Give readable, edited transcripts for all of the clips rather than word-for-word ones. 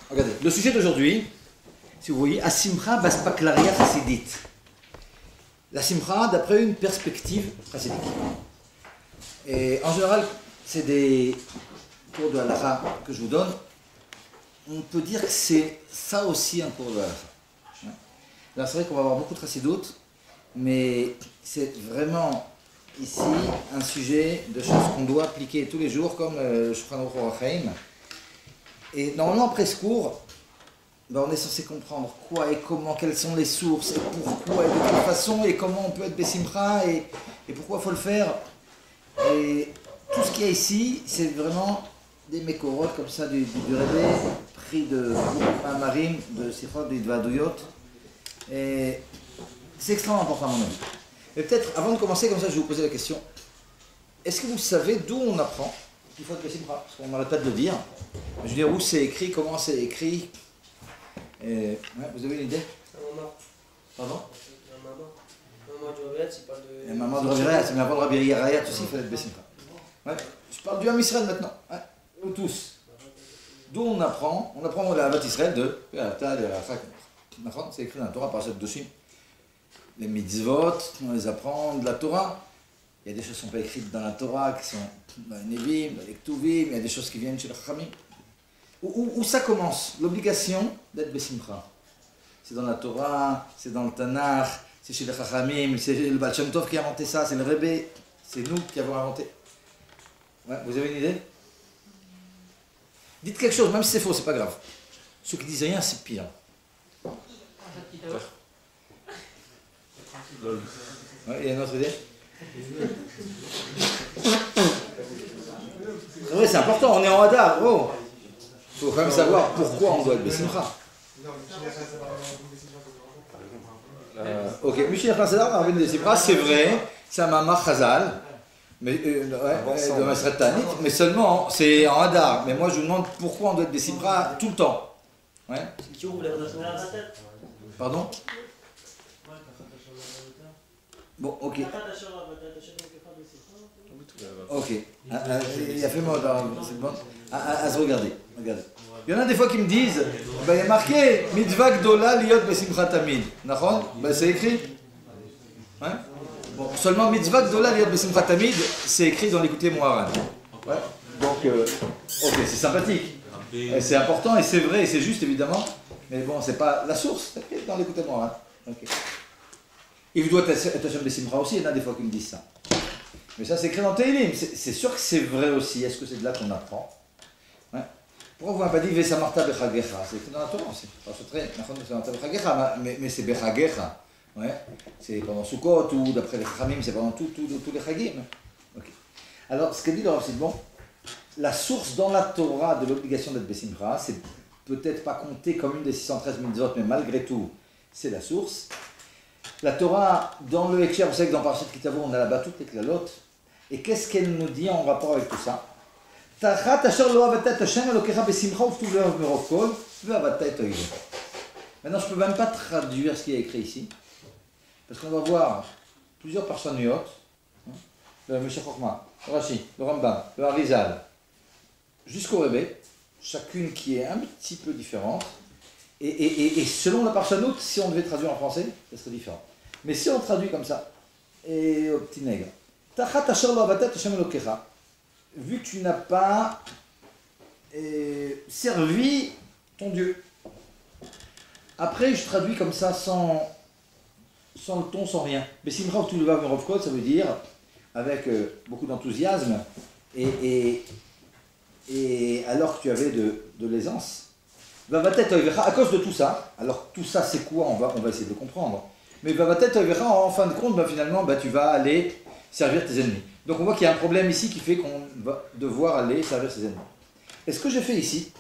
Regardez, le sujet d'aujourd'hui, si vous voyez, Asimcha Baspaklaria Chassidit. La Simcha d'après une perspective chassidique. Et en général, c'est des cours de halakha que je vous donne. On peut dire que c'est ça aussi un cours de halakha. Là, c'est vrai qu'on va avoir beaucoup de chassidoutes, mais c'est vraiment ici un sujet de choses qu'on doit appliquer tous les jours, comme Shulchan Aruch Orach Chaim. Et normalement, après ce cours, on est censé comprendre quoi et comment, quelles sont les sources, et pourquoi, et de quelle façon, et comment on peut être Bessimcha, et pourquoi il faut le faire. Et tout ce qu'il y a ici, c'est vraiment des mékorot comme ça du Rebbe, pris de Amarim, de Sichot, de Dvaduyot. Et c'est extrêmement important à mon avis. Mais peut-être, avant de commencer comme ça, je vais vous poser la question. Est-ce que vous savez d'où on apprend qu'il faut être Bessimcha? Parce qu'on n'arrête pas de le dire. Je veux dire, où c'est écrit, comment c'est écrit. Ouais, vous avez une idée? Pardon? Maman du Rabiat, c'est pas de... Maman du Rabiat, mais avant le Rabiat aussi, il fallait être Bessimcha. Ouais. Je parle du Ham Israël maintenant. Ouais. Nous tous. D'où on apprend la Havat Israël de c'est écrit dans la Torah par cette Doshim. Les mitzvot, on les apprend de la Torah. Il y a des choses qui ne sont pas écrites dans la Torah, qui sont dans les Nevim, dans les Ktuvim, il y a des choses qui viennent chez le Chachamim. Où ça commence? L'obligation d'être Bessimcha. C'est dans la Torah, c'est dans le Tanakh, c'est chez les Chachamim, c'est le Baal Shem Tov qui a inventé ça, c'est le Rebbe, c'est nous qui avons inventé. Ouais, vous avez une idée? Dites quelque chose, même si c'est faux, c'est pas grave. Ceux qui disent rien, c'est pire. Ouais, il y a une autre idée? C'est vrai, c'est important, on est en Hadar, oh. Il faut quand même savoir pourquoi on doit être Bessimcha. Ok, Michel Chazal, on a une Bessimcha, c'est vrai, c'est un Mamar Chazal, mais de Masret Tanit, mais seulement, c'est en Hadar. Mais moi, je vous demande pourquoi on doit être Bessimcha tout le temps. Ouais. Pardon? Bon, ok. Ok. Il y a fait moi, c'est bon. À se regarder. Regardez. Il y en a des fois qui me disent, il y a marqué Mitzvah Gdola Liot Besimcha Tamid. C'est écrit. Ouais. Bon, seulement Mitzvah Gdola Liot Besimcha Tamid, c'est écrit dans l'écouté Moharan. Ouais. Donc, ok, c'est sympathique. Et c'est important et c'est vrai et c'est juste évidemment. Mais bon, c'est pas la source, c'est écrit dans l'écouté Moharan. Ok. Et vous doit être Hashem Bessimcha aussi, il y en a des fois qui me disent ça. Mais ça, c'est écrit dans Teilim. C'est sûr que c'est vrai aussi. Est-ce que c'est de là qu'on apprend? Ouais. Pourquoi vous m'avez pas dit Vesamarta Bechagecha? C'est écrit dans la Torah aussi. Mais c'est Bechagecha. Ouais. C'est pendant Sukkot ou d'après les Chachamim, c'est pendant tous les Chagim. Okay. Alors, ce que dit le Rav Sidbon, la source dans la Torah de l'obligation d'être Bessimcha, c'est peut-être pas compté comme une des 613 mitzvot, mais malgré tout, c'est la source. La Torah, dans le Ekher, vous savez que dans Parashat Kitavo, on a là-bas toutes les klalotes. Et qu'est-ce qu'elle nous dit en rapport avec tout ça? Maintenant, je ne peux même pas traduire ce qui est écrit ici. Parce qu'on va voir plusieurs parshaniot, le Meshach Chochma, le Rashi, le Rambam, le Arizal, jusqu'au Rebbe, chacune qui est un petit peu différente. Et selon la parshanout, si on devait traduire en français, ça serait différent. Mais si on traduit comme ça, et au petit nègre, vu que tu n'as pas servi ton Dieu. Après, je traduis comme ça sans le ton, sans rien. Mais Simcha ou Tulva Merovkot, ça veut dire avec beaucoup d'enthousiasme et alors que tu avais de l'aisance. À cause de tout ça, alors tout ça c'est quoi? On va essayer de le comprendre. Mais en fin de compte, finalement, tu vas aller servir tes ennemis. Donc on voit qu'il y a un problème ici qui fait qu'on va devoir aller servir ses ennemis. Et ce que j'ai fait ici,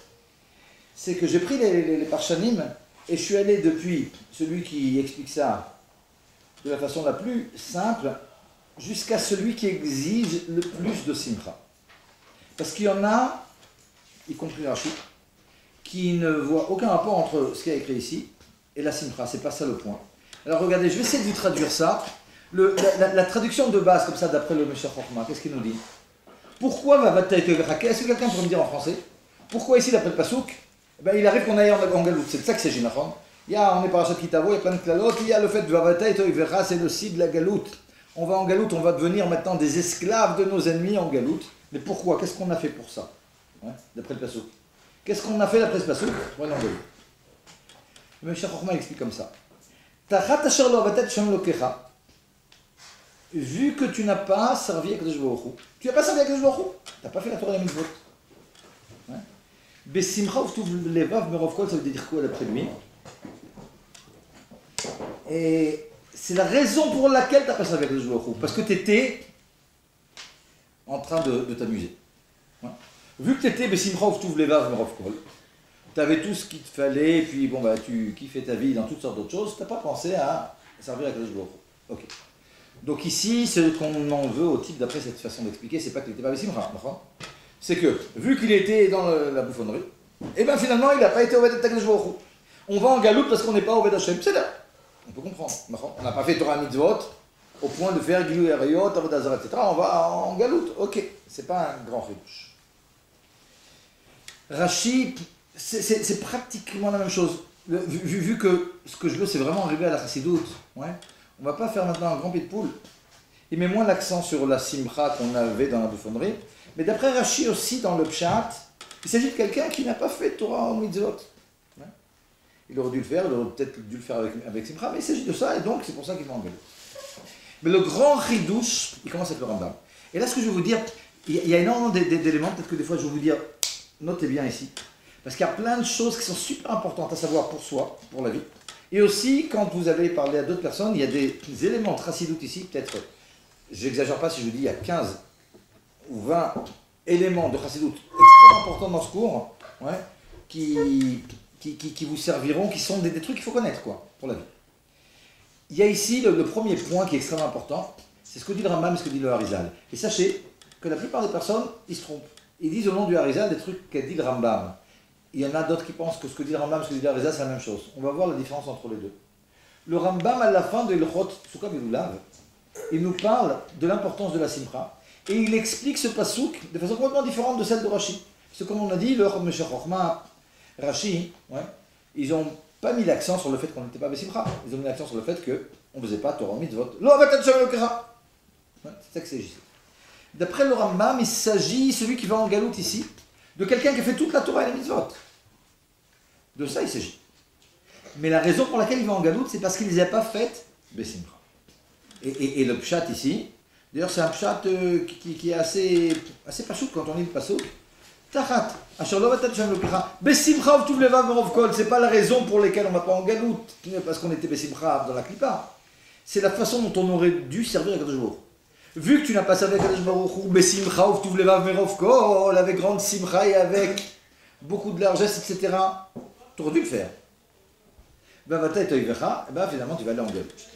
c'est que j'ai pris les parshanim et je suis allé depuis celui qui explique ça de la façon la plus simple jusqu'à celui qui exige le plus de simcha. Parce qu'il y en a, y compris Rashi, qui ne voit aucun rapport entre ce qui est écrit ici et la simcha, c'est pas ça le point. Alors regardez, je vais essayer de vous traduire ça. La traduction de base, comme ça, d'après le Meshach Chochma, qu'est-ce qu'il nous dit? Pourquoi va Est-ce que quelqu'un pourrait me dire en français? Pourquoi ici, d'après le Passouk, Eh ben, il arrive qu'on aille en galoute. C'est de ça que c'est Ginachon. On est parachat Kitavo, il y a plein de klalotes. Il y a le fait de Vavatay, Toivera, c'est le site de la galoute. On va en galoute, on va devenir maintenant des esclaves de nos ennemis en galoute. Mais pourquoi? Qu'est-ce qu'on a fait pour ça? D'après le Passouk. Qu'est-ce qu'on a fait d'après ce Passouk? On va en galoute. Le Meshach Chochma explique comme ça. Tachat asher lo avatet shem lokecha. Vu que tu n'as pas servi à Kadosh Baruch Hu, tu n'as pas servi à Kadosh Baruch Hu, tu n'as pas fait la Torah et la mitzvot. Besimcha uvtuv levav merov kol, ça veut dire quoi d'après lui? Et c'est la raison pour laquelle tu n'as pas servi à Kadosh Baruch Hu, parce que tu étais en train de t'amuser. Vu que tu étais Besimcha uvtuv levav merov kol, tu avais tout ce qu'il te fallait, et puis bon, bah, tu kiffais ta vie dans toutes sortes d'autres choses, tu n'as pas pensé à servir à Kadosh Baruch Hu. Ok. Donc ici, ce qu'on en veut au type d'après cette façon d'expliquer, c'est pas qu'il n'était pas Bessimcha, c'est que, vu qu'il était dans la bouffonnerie, et bien finalement, il n'a pas été au Oved Kadosh Baruch Hu. On va en galoute parce qu'on n'est pas au Oved Hashem, c'est là. On peut comprendre. On n'a pas fait Torah Mitzvot au point de faire Gilui Arayot, Avodah Zarah, etc. On va en galoute, ok. C'est pas un grand chidouche. Rashi, c'est pratiquement la même chose. Vu que ce que je veux, c'est vraiment arriver à la chassidoute. Ouais. On ne va pas faire maintenant un grand pied de poule. Il met moins l'accent sur la simcha qu'on avait dans la bouffonnerie. Mais d'après Rashi aussi, dans le pshat, il s'agit de quelqu'un qui n'a pas fait Torah ou mitzvot. Ouais. Il aurait dû le faire, il aurait peut-être dû le faire avec simcha, mais il s'agit de ça, et donc c'est pour ça qu'il va en galoute. Mais le grand chidouche, il commence avec le Rambam. Et là, ce que je vais vous dire, il y a énormément d'éléments, peut-être que des fois je vais vous dire, notez bien ici, parce qu'il y a plein de choses qui sont super importantes à savoir pour soi, pour la vie. Et aussi, quand vous avez parlé à d'autres personnes, il y a des éléments de chassidoute ici, peut-être, j'exagère pas si je vous dis, il y a 15 ou 20 éléments de chassidoute extrêmement importants dans ce cours, ouais, qui vous serviront, qui sont des trucs qu'il faut connaître, quoi, pour la vie. Il y a ici le premier point qui est extrêmement important, c'est ce que dit le Rambam et ce que dit le Harizal. Et sachez que la plupart des personnes, ils se trompent. Ils disent au nom du Harizal des trucs qu'a dit le Rambam. Il y en a d'autres qui pensent que ce que dit le Rambam et ce que dit le Harizal, c'est la même chose. On va voir la différence entre les deux. Le Rambam, à la fin de Ilchot Souka Bedoulav, il nous parle de l'importance de la simcha et il explique ce pasouk de façon complètement différente de celle de Rashi. Parce que comme on a dit, le Meshach Chochma, Rashi, ouais, ils n'ont pas mis l'accent sur le fait qu'on n'était pas Besimcha. Ils ont mis l'accent sur le fait qu'on ne faisait pas Torah Mitzvot. Lo avatat shem lokecha. C'est ça que c'est ici. D'après le Rambam, il s'agit, celui qui va en galoute ici, de quelqu'un qui a fait toute la Torah et les Mitzvot. De ça il s'agit. Mais la raison pour laquelle il va en galoute, c'est parce qu'il ne les a pas faites Besimcha. Et le pshat ici, d'ailleurs c'est un pshat qui est assez pachout quand on lit le pasouk. Tachat, asher lo avatat shem lokecha, besimcha uvtuv levav merov kol. C'est pas la raison pour laquelle on ne va pas en galoute, parce qu'on était besimcha dans la clipa. C'est la façon dont on aurait dû servir à Kadosh Baruch Hu. Vu que tu n'as pas servi à Kadosh Baruch Hu, besimcha uvtuv levav merov kol, avec grande simcha et avec beaucoup de largesse, etc., tu aurais dû le faire. Ben finalement tu vas aller en galoute.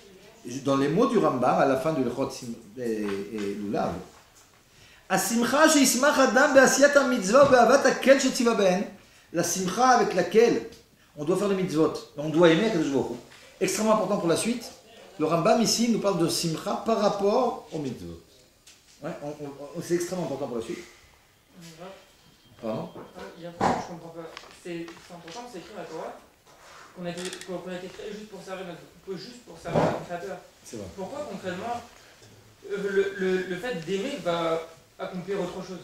Dans les mots du Rambam, à la fin du Ilchot Lulav, Asimcha sheismach adam be'asiyat ha-mitzvah be'avat hakel shetzivah be'en, la simcha avec laquelle on doit faire les mitzvot, on doit aimer Kadosh Baruch Hu. Extrêmement important pour la suite, le Rambam ici nous parle de simcha par rapport aux mitzvot. Ouais, c'est extrêmement important pour la suite. Pardon? Il y a un truc que je comprends pas. C'est important, c'est écrit dans la Torah qu'on a été créé juste pour servir notre Créateur. C'est vrai. Pourquoi concrètement le fait d'aimer va accomplir autre chose?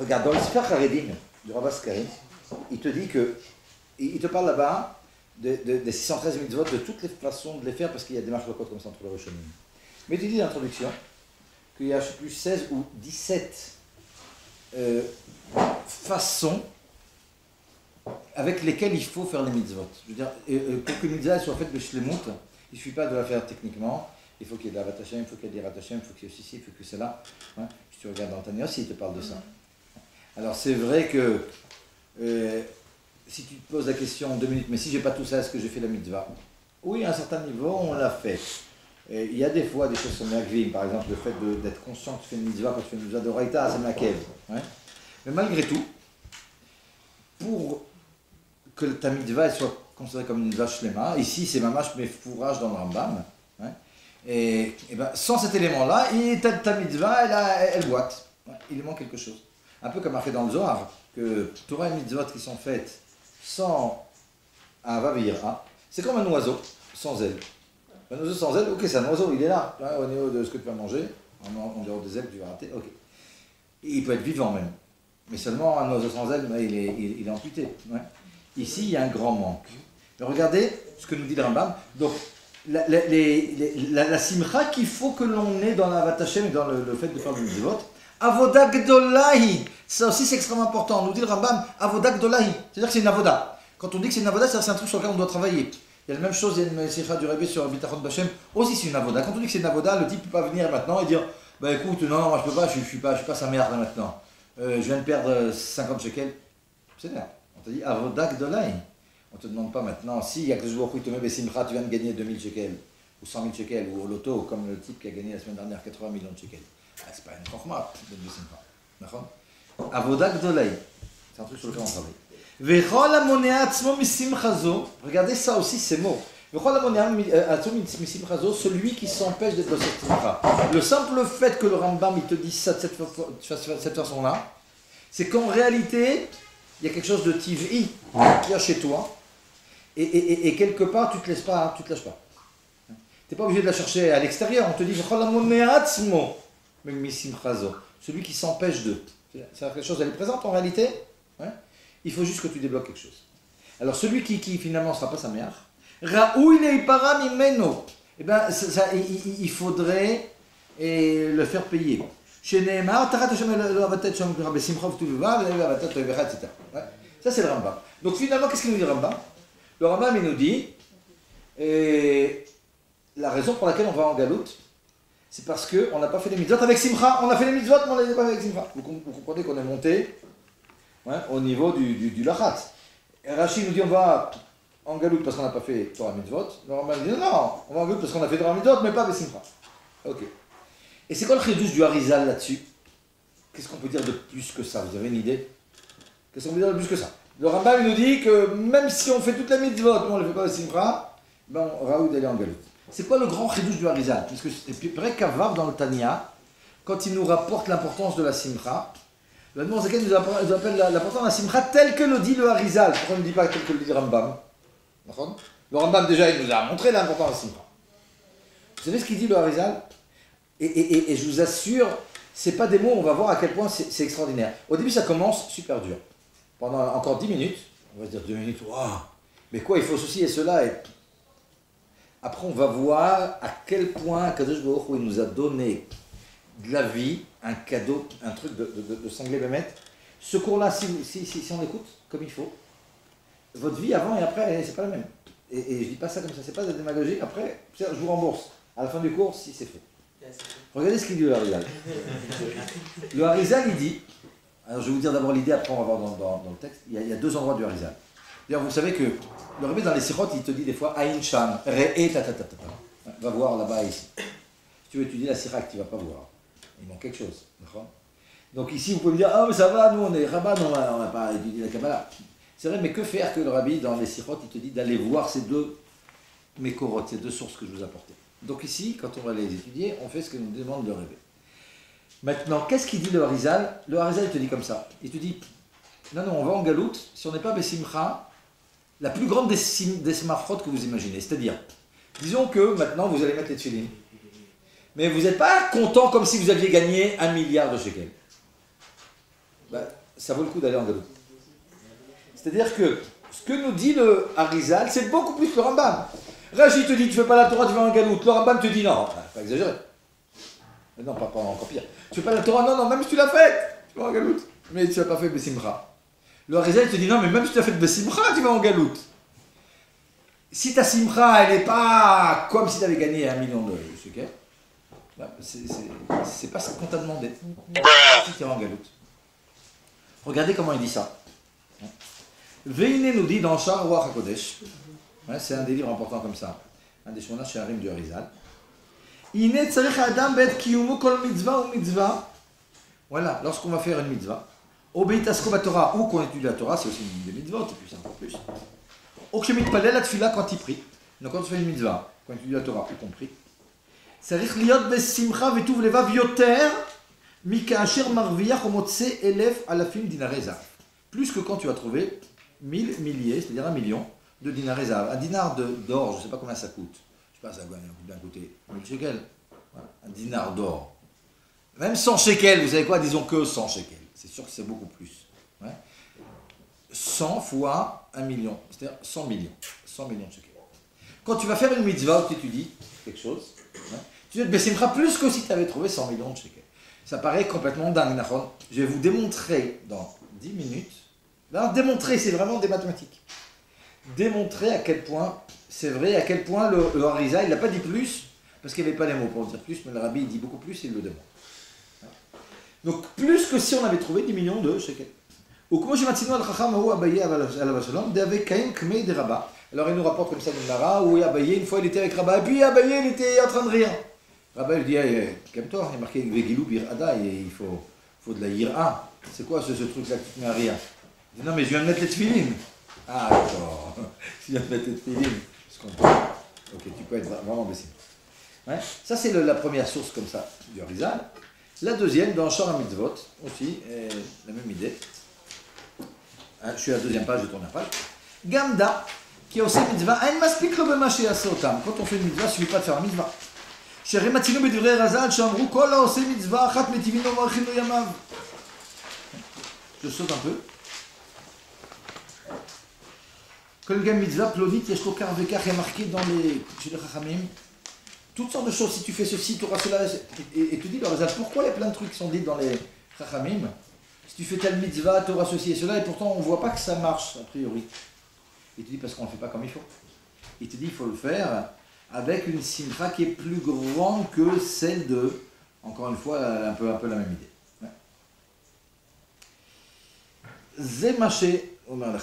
Regarde, dans le Sefer Haredim du Rav Askari, il te dit que, il te parle là-bas des 613 mitzvot, de toutes les façons de les faire, parce qu'il y a des marches de code comme ça entre les Rishonim. Mais il dit dans l'introduction qu'il y a, je ne sais plus, 16 ou 17 façons avec lesquelles il faut faire les mitzvot. Je veux dire, pour qu'une mitzvah soit faite de shlemut, il ne suffit pas de la faire techniquement. Il faut qu'il y ait de la Vatachem, il faut qu'il y ait des Ratachem, il faut qu'il y ait ceci, il faut que cela. Ouais. Si tu regardes dans Tania aussi, il te parle de ça. Alors c'est vrai que si tu te poses la question en 2 minutes, mais si j'ai pas tout ça, est-ce que j'ai fait la mitzvah? Oui, à un certain niveau, on l'a fait. Il y a des fois des choses comme l'agvim, par exemple, le fait d'être conscient que tu fais une mitzvah, quand tu fais une mitzvah de Raïta, c'est makev. Ouais. Mais malgré tout, pour que ta mitzvah soit considérée comme une mitzvah shlema, ici c'est mamash mais fourrage dans le Rambam, ouais. Et ben, sans cet élément-là, ta mitzvah, elle boite. Ouais, il manque quelque chose. un peu comme marqué dans le Zohar, que Torah et mitzvot qui sont faites sans Ahava ve'yira, c'est comme un oiseau sans aile. Un oiseau sans aile, ok, c'est un oiseau, il est là, au niveau de ce que tu vas manger, en dehors des ailes, tu vas rater, ok. Il peut être vivant même, mais seulement un oiseau sans aile, il est amputé. Ouais. Ici, il y a un grand manque. Mais regardez ce que nous dit le Rambam. Donc, la simcha qu'il faut que l'on ait dans la Avat Hashem et dans le fait de faire le mitzvot, avoda gdolahi, ça aussi c'est extrêmement important. Nous dit le Rambam, avoda gdolahi, c'est-à-dire que c'est une avoda. Quand on dit que c'est une avoda, c'est un truc sur lequel on doit travailler. Il y a la même chose, il y a une sikha du Rebbe sur Bitachon Bachem, aussi c'est une avoda. Quand on dit que c'est une avoda, le type ne peut pas venir maintenant et dire, bah écoute, non, moi je peux pas, je suis pas sa mère là maintenant. Je viens de perdre 50 shekels. C'est bien. On te dit avoda gdolahi. On ne te demande pas maintenant, si Akadosh Baruch Hu te met Besimcha, tu viens de gagner 2000 shekels, ou 100 000 shekels, ou au loto, comme le type qui a gagné la semaine dernière 80 millions de shekels. Ah, c'est pas une chokma de Besimcha. D'accord? Avoda gdolahi. C'est un truc sur lequel on travaille. Vechol hamonea atzmo misimcha zo. Regardez ça aussi, ces mots. Vechol hamonea atzmo misimcha zo, celui qui s'empêche d'être dans cette simcha. Le simple fait que le Rambam il te dise ça de cette façon-là, c'est qu'en réalité, il y a quelque chose de tiv'i qui y a chez toi, et quelque part, tu ne te lâches pas. Tu n'es pas obligé de la chercher à l'extérieur. On te dit, celui qui s'empêche de. C'est quelque chose, elle est présente en réalité. Ouais. Il faut juste que tu débloques quelque chose. Alors celui qui finalement ne sera pas sa mère, eh ben, il faudrait le faire payer. Ça c'est le Rambam. Donc finalement, qu'est-ce qu'il nous dit le Rambam? Le Rambam il nous dit la raison pour laquelle on va en galoute, c'est parce qu'on n'a pas fait les mitzvot avec Simcha. On a fait les mitzvot, mais on ne les a pas fait avec Simcha. Vous comprenez qu'on est monté au niveau du lachat. Rachid nous dit on va en galoute parce qu'on n'a pas fait Torah mitzvot. Le Rambam dit non, on va en galoute parce qu'on a fait Torah mitzvot, mais pas avec Simcha. Ok. Et c'est quoi le chidouche du Harizal là-dessus? Qu'est-ce qu'on peut dire de plus que ça? Vous avez une idée? Qu'est-ce qu'on peut dire de plus que ça? Le Rambam il nous dit que même si on fait toutes les mitzvot, mais on ne les fait pas avec Simcha, ben on raout d'aller en galoute. C'est quoi le grand chidouche du Harizal? Parce que c'est vrai qu'Avav dans le Tanya, quand il nous rapporte l'importance de la Simcha, le Admor Zaken nous appelle l'importance de la Simcha tel que le dit le Harizal. Pourquoi on ne dit pas tel que le dit le Rambam? Le Rambam déjà il nous a montré l'importance de la Simcha. Vous savez ce qu'il dit le Harizal? Et je vous assure, c'est pas des mots, on va voir à quel point c'est extraordinaire. Au début ça commence super dur. Pendant encore 10 minutes, on va se dire 2 minutes, waouh, mais quoi, il faut ceci et cela. Et après, on va voir à quel point Kadosh Baruch Hu nous a donné de la vie, un cadeau, un truc de sanglé bémet. Ce cours-là, si on écoute comme il faut, votre vie avant et après, c'est pas la même. Et je dis pas ça comme ça, c'est pas de la démagogie. Après, je vous rembourse. À la fin du cours, si c'est fait. Regardez ce qu'il dit le Harizal. Le Harizal, il dit, alors je vais vous dire d'abord l'idée, après on va voir dans le texte, il y a 2 endroits du Harizal. D'ailleurs, vous savez que le Rebbe dans les sirotes, il te dit des fois Aïn Sham, Re'e tatatata. Va voir là-bas ici. Si tu veux étudier la sirah, tu ne vas pas voir. Il manque quelque chose. Donc ici, vous pouvez me dire ah, mais ça va, nous on est rabbin, on n'a pas étudié la Kabbalah. C'est vrai, mais que faire que le Rabbi dans les sirotes, il te dit d'aller voir ces 2 mékorotes, ces 2 sources que je vous apportais. Donc ici, quand on va les étudier, on fait ce que nous demande le Rebbe. Maintenant, qu'est-ce qu'il dit le Harizal? Le Harizal, il te dit comme ça. Il te dit non, on va en galoute, si on n'est pas Bessimcha, la plus grande des smafrot que vous imaginez. C'est-à-dire, disons que maintenant vous allez mettre les tefillin, mais vous n'êtes pas content comme si vous aviez gagné 1 milliard de shekels. Ben, ça vaut le coup d'aller en galoute. C'est-à-dire que ce que nous dit le Harizal, c'est beaucoup plus que le Rambam. Rachid te dit, tu ne fais pas la Torah, tu vas en galoute. Le Rambam te dit, non, pas exagéré. Non, pas encore pire. Tu fais pas la Torah, non, même si tu l'as faite, tu vas en galoute. Mais tu n'as pas fait Bessimcha. Le Harizal te dit, non, mais même si tu as fait Bessimcha, tu vas en galoute. Si ta Simcha, elle n'est pas comme si tu avais gagné 1 million de shekels, c'est pas ce qu'on t'a demandé. Si tu vas en galoute. Regardez comment il dit ça. Veine nous dit dans Shar Ruach HaKodesh, c'est un des livres importants comme ça, un des Shmona She'arim du Harizal. Ine tzarich adam bet kiyumu kol mitzvah ou mitzvah. Voilà, lorsqu'on va faire une mitzvah, obéit asko batorah, ou qu'on étudie la Torah, c'est aussi une des mitzvot, et puis c'est encore plus. Ou que je mitpalel la tefila quand il prie. Donc quand tu fais une mitzvah, quand tu étudies la Torah, ou qu'on prie, tzarich liot besimcha vetuv levav yoter Mika Asher Marviach Omotse Elef Alafim Dinareza. Plus que quand tu vas trouver 1000 milliers, c'est-à-dire 1 million de dinareza. Un dinar d'or, je ne sais pas combien ça coûte. Je ne sais pas, ça va bien coûter 1000 shekels. Voilà. Un dinar d'or. Même 100 shekels, vous savez quoi, disons que 100 shekels. C'est sûr que c'est beaucoup plus. Ouais. 100 fois 1 million, c'est-à-dire 100 millions. 100 millions de shekels. Quand tu vas faire une mitzvah, tu dis quelque chose, ouais, tu te baisseras plus que si tu avais trouvé 100 millions de shekels. Ça paraît complètement dingue, Nahon. Je vais vous démontrer dans 10 minutes. Là, démontrer, c'est vraiment des mathématiques. Démontrer à quel point c'est vrai, à quel point le Harizal, il n'a pas dit plus, parce qu'il n'y avait pas les mots pour dire plus, mais le Rabbi, il dit beaucoup plus et il le démontre. Donc, plus que si on avait trouvé 10 millions de shekels. Alors, il nous rapporte comme ça une Nara, où Abaye, une fois, il était avec Rabba, et puis Abaye, il était en train de rire. Rabba, il dit, hey, calme-toi, il y a marqué Vegilou Bir Ada, et il faut de la Yira. C'est quoi ce truc-là qui te met à rire? Il dit, non, mais je viens de mettre les tefilines. Ah, d'accord. Je viens de mettre les tefilines. Je comprends. Ok, tu peux être vraiment baissé. Ouais. Ça, c'est la première source comme ça du Harizal. La deuxième, dans Shor HaMitzvot, aussi, la même idée. Hein, je suis à la deuxième page, je tourne la page. Gamda, qui a aussi mitzvah, ein maspik lo bema sheyase otam. Quand on fait une mitzvah, il ne suffit pas de faire un mitzvah. Shere matzinu b'divrei Razal, she'amru kol ha'oseh mitzvah, achat metivin lo marchin lo yamav. Je saute un peu. Kol gam mitzvah plonit yesh lo kar vekar, il y a marqué dans chez les Chachamim, toutes sortes de choses. Si tu fais ceci, tu auras cela. Et tu dis, le Razal, pourquoi il y a plein de trucs qui sont dits dans les Chachamim? Si tu fais telle mitzvah, tu auras ceci et cela, et pourtant on ne voit pas que ça marche, a priori. Il te dit parce qu'on ne le fait pas comme il faut. Il te dit qu'il faut le faire avec une simcha qui est plus grande que celle de, encore une fois, un peu la même idée. Zemaché Omer.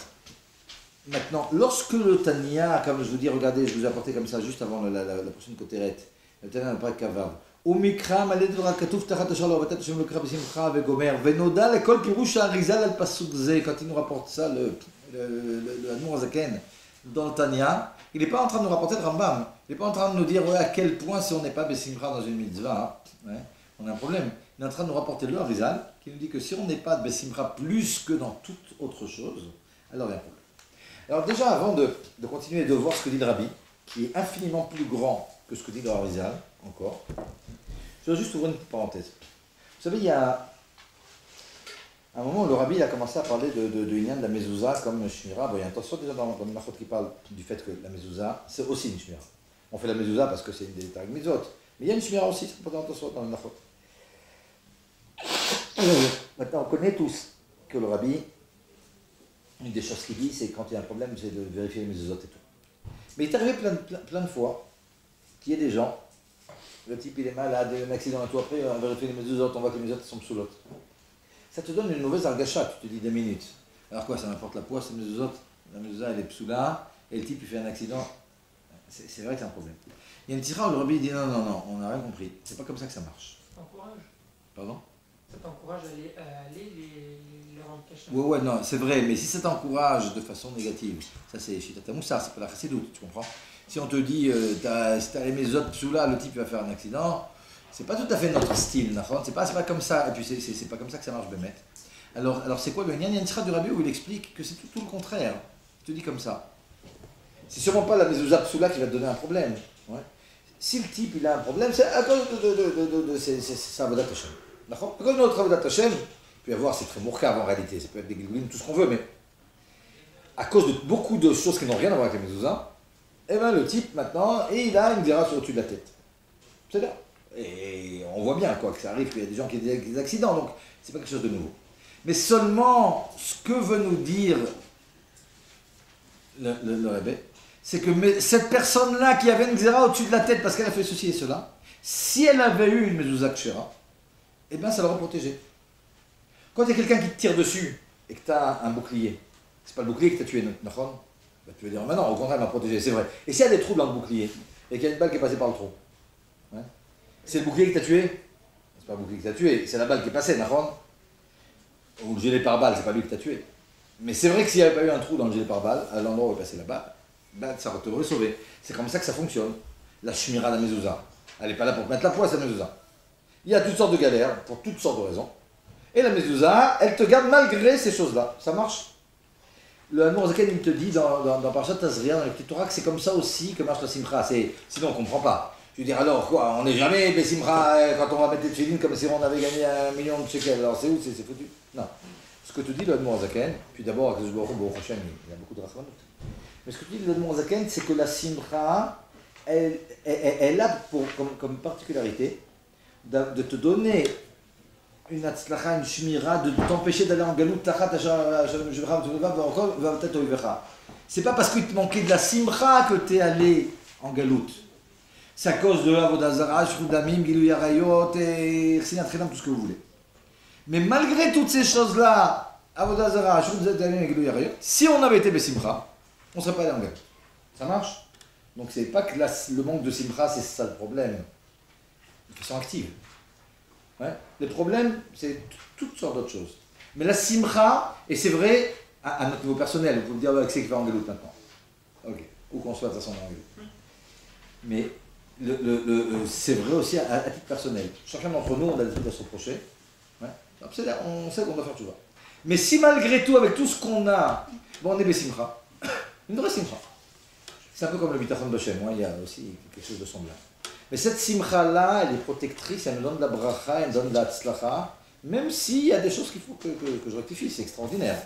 Maintenant, lorsque le Tania, comme je vous dis, regardez, je vous ai apporté comme ça juste avant la prochaine cotérette, le Tania n'a pas de kavav. Umikra maled dvar katuf tachat shalo vatat shem le kra b'simcha vegomer venoda lekol pirush ha'arizal al pasuk ze. Quand il nous rapporte ça, le Admor Hazaken dans le Tanya, il n'est pas en train de nous rapporter le Rambam. Il n'est pas en train de nous dire ouais, à quel point si on n'est pas b'simcha dans une mitzvah, hein, ouais, on a un problème. Il est en train de nous rapporter le Harizal qui nous dit que si on n'est pas b'simcha plus que dans toute autre chose, alors il y a un problème. Alors déjà, avant de continuer de voir ce que dit le Rabbi, qui est infiniment plus grand que ce que dit le Harizal, encore, je vais juste ouvrir une petite parenthèse. Vous savez, il y a un moment où le Rabbi a commencé à parler de Inyan de la mezouza comme shmira. Bon, il y a attention déjà dans le Machot qui parle du fait que la mezouza, c'est aussi une shmira. On fait la mezouza parce que c'est une des Tag Mitzvot. Mais il y a une shmira aussi, c'est pas attention dans le Machot. Maintenant, on connaît tous que le Rabbi, une des choses qu'il dit, c'est quand il y a un problème, c'est de vérifier les mezuzot et tout. Mais il est arrivé plein de fois qu'il y ait des gens, le type il est malade, il y a un accident et tout, après on vérifie les mezuzot, on voit que les mezuzot sont psoulotes. Ça te donne une mauvaise argacha, tu te dis des minutes. Alors quoi, ça m'importe la poisse, les mezuzot, la mezuzah elle est psoula, et le type il fait un accident. C'est vrai que c'est un problème. Il y a une tira où le Rabbi dit non, on n'a rien compris, c'est pas comme ça que ça marche. Ça t'encourage. Pardon? Ça t'encourage à aller les rendre cachés. Ouais, non, c'est vrai, mais si ça t'encourage de façon négative, ça c'est Shitata Moussar, c'est pas la chassidoute, tu comprends? Si on te dit, si t'as les mezuzot psoula, le type va faire un accident, c'est pas tout à fait notre style, c'est pas comme ça, et puis c'est pas comme ça que ça marche, Bémet. Alors c'est quoi le Nyan? Il y a une tira du Rabbi où il explique que c'est tout le contraire. Il te dit comme ça. C'est sûrement pas la mezuzah psoula qui va te donner un problème. Ouais. Si le type il a un problème, c'est à cause de sa avodat Hashem. D'accord? À cause de notre avodat Hashem, il peut y avoir, c'est très mourkav en réalité, ça peut être des gilgulim, tout ce qu'on veut, mais à cause de beaucoup de choses qui n'ont rien à voir avec la mezuzah, eh ben le type maintenant, et il a une dira sur au-dessus de la tête. C'est là. Et on voit bien quoi, que ça arrive, qu'il y a des gens qui ont des accidents, donc c'est pas quelque chose de nouveau. Mais seulement, ce que veut nous dire le Rebbe, c'est que cette personne-là qui avait une xéra au-dessus de la tête parce qu'elle a fait ceci et cela, si elle avait eu une mezuzah kshera, eh bien ça l'aurait protégée. Quand il y a quelqu'un qui te tire dessus et que tu as un bouclier, c'est pas le bouclier que tu as tué, d'accord? Tu vas dire, mais non, au contraire, il m'a protégé, c'est vrai. Et s'il y a des trous dans le bouclier et qu'il y a une balle qui est passée par le trou, hein, c'est le bouclier qui t'a tué? C'est pas le bouclier qui t'a tué, c'est la balle qui est passée, d'accord? Ou le gilet pare-balles, c'est pas lui qui t'a tué. Mais c'est vrai que s'il n'y avait pas eu un trou dans le gilet pare-balles, à l'endroit où est passé la balle, ben, ça t'aurait sauvé. C'est comme ça que ça fonctionne. La shmira de la mezuzah. Elle n'est pas là pour te mettre la poisse, la mezuzah. Il y a toutes sortes de galères, pour toutes sortes de raisons. Et la mezouza, elle te garde malgré ces choses-là. Ça marche. Le Admor Zaken, il te dit dans Parashat Tazria, dans le petit Torah, que c'est comme ça aussi que marche la simcha. Sinon, on ne comprend pas. Je veux dire, alors quoi, on n'est jamais Bessimcha quand on va mettre des tefilines comme si on avait gagné 1 million de shekels. Alors c'est où, c'est foutu? Non. Ce que te dit le Admor Zaken, puis d'abord, il y a beaucoup de rachmanut. Mais ce que te dit le Admor Zaken, c'est que la simcha, elle a comme particularité de te donner une atzlacha, une shmira, de t'empêcher d'aller en galout, c'est pas parce qu'il te manquait de la simcha que tu es allé en galout. C'est à cause de Avodazara, Shrudamim, Gilou Yarayot et Sinat Chelam, tout ce que vous voulez. Mais malgré toutes ces choses-là, Avodazara, Shrudamim et Gilou Yarayot, si on avait été Besimcha, on ne serait pas allé en galout. Ça marche? Donc c'est pas que le manque de simcha, c'est ça le problème. Ils sont actifs. Ouais. Les problèmes, c'est toutes sortes d'autres choses. Mais la simcha, et c'est vrai à notre niveau personnel, vous pouvez me dire avec c'est qui va en galout maintenant. Ok, où qu'on soit de toute façon en galout. Mais c'est vrai aussi à titre personnel. Chacun d'entre nous, on a des trucs à se reprocher. Ouais. On sait qu'on doit faire tout ça. Mais si malgré tout, avec tout ce qu'on a, bon, on est Bessimcha, une vraie simcha. C'est un peu comme le bitachon B'Shem, il y a aussi quelque chose de semblable. Mais cette simcha-là, elle est protectrice, elle me donne de la bracha, elle me donne de la tzlacha, même s'il y a des choses qu'il faut que je rectifie, c'est extraordinaire.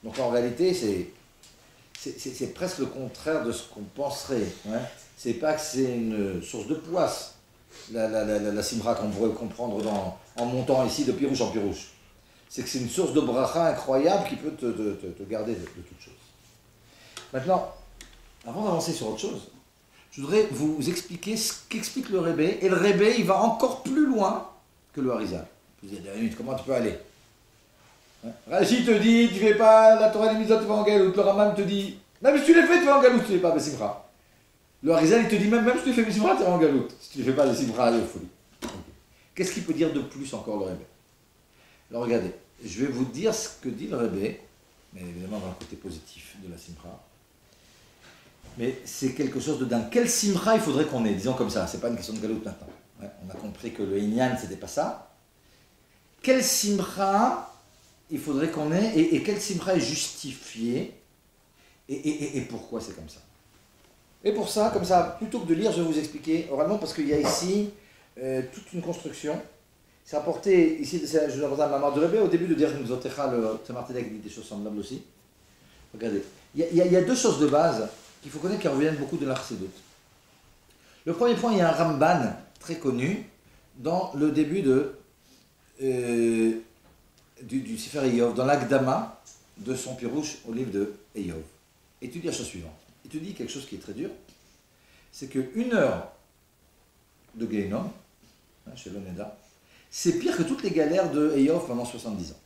Donc en réalité, c'est presque le contraire de ce qu'on penserait. Hein. C'est pas que c'est une source de poisse, la simcha qu'on pourrait comprendre en montant ici de pirouche en pirouche. C'est que c'est une source de bracha incroyable qui peut te garder de toutes choses. Maintenant, avant d'avancer sur autre chose, je voudrais vous expliquer ce qu'explique le Rebbe. Et le Rebbe, il va encore plus loin que le Harizal. Vous allez dire, comment tu peux aller? Hein? Rashi te dit, tu ne fais pas la Torah et les Mitzvot, tu vas en galout. Le Rambam te dit, même si tu les fais, tu vas en galout, tu ne fais pas Bessimcha. Le Harizal, il te dit, même si tu fais Bessimcha, tu vas en galout. Si tu ne fais pas Bessimcha, il est folie. Okay. Qu'est-ce qu'il peut dire de plus encore le Rebbe? Alors regardez, je vais vous dire ce que dit le Rebbe, mais évidemment dans le côté positif de la Simcha. Mais c'est quelque chose de dingue. Quel simcha il faudrait qu'on ait, disons comme ça, c'est pas une question de galout maintenant. Ouais, on a compris que le Inyan, c'était pas ça. Quel simcha il faudrait qu'on ait et quel simcha est justifié et pourquoi c'est comme ça. Et pour ça, comme ça, plutôt que de lire, je vais vous expliquer oralement parce qu'il y a ici toute une construction. C'est rapporté ici, je vais rapporter à Mamar de Rebbe, au début de dire Zotecha, le Tzemar Tzedek dit des choses semblables aussi. Regardez, il y a deux choses de base qu'il faut connaître qui reviennent beaucoup de l'Archédoute. Le premier point, il y a un Ramban très connu dans le début du Sefer Eyov, dans l'Akdama de son Pirouche au livre de Eyov. Et tu dis la chose suivante. Il te dit quelque chose qui est très dur, c'est qu'une heure de Gehinom, chez l'Oneda, c'est pire que toutes les galères de Eyov pendant 70 ans.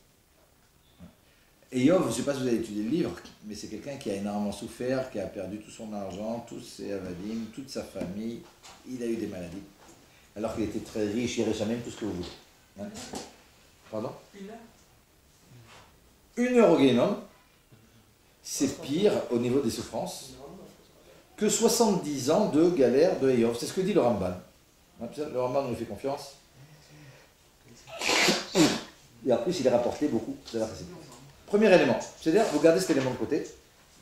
Eyov, je ne sais pas si vous avez étudié le livre, mais c'est quelqu'un qui a énormément souffert, qui a perdu tout son argent, tous ses avadim, toute sa famille. Il a eu des maladies. Alors qu'il était très riche, il riche même tout ce que vous voulez. Hein? Pardon? Une heure au Gehinom, c'est pire au niveau des souffrances que 70 ans de galère de Eyov. C'est ce que dit le Ramban. Le Ramban nous fait confiance. Et en plus, il est rapporté beaucoup. Premier élément, c'est-à-dire, vous gardez cet élément de côté.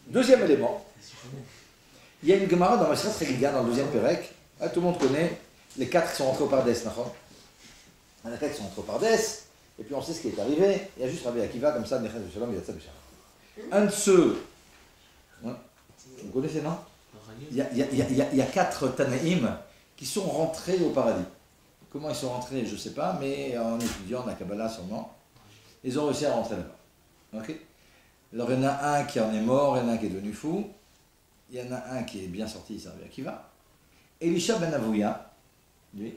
Deuxième élément, il y a une Gemara dans Masrat Regiga, dans le deuxième Pérec. Tout le monde connaît les 4 qui sont rentrés au Pardes. Il y en a 4 qui sont rentrés au Pardes, et puis on sait ce qui est arrivé. Il y a juste Rabbi Akiva, comme ça, un de ceux, hein, vous connaissez, non? Il y a 4 Tanaïm qui sont rentrés au paradis. Comment ils sont rentrés, je ne sais pas, mais en étudiant la Kabbalah sûrement, ils ont réussi à rentrer là-bas. Okay. Alors il y en a un qui en est mort, il y en a un qui est devenu fou, il y en a un qui est bien sorti, c'est Rabbi Akiva. Elisha ben Avouya, lui,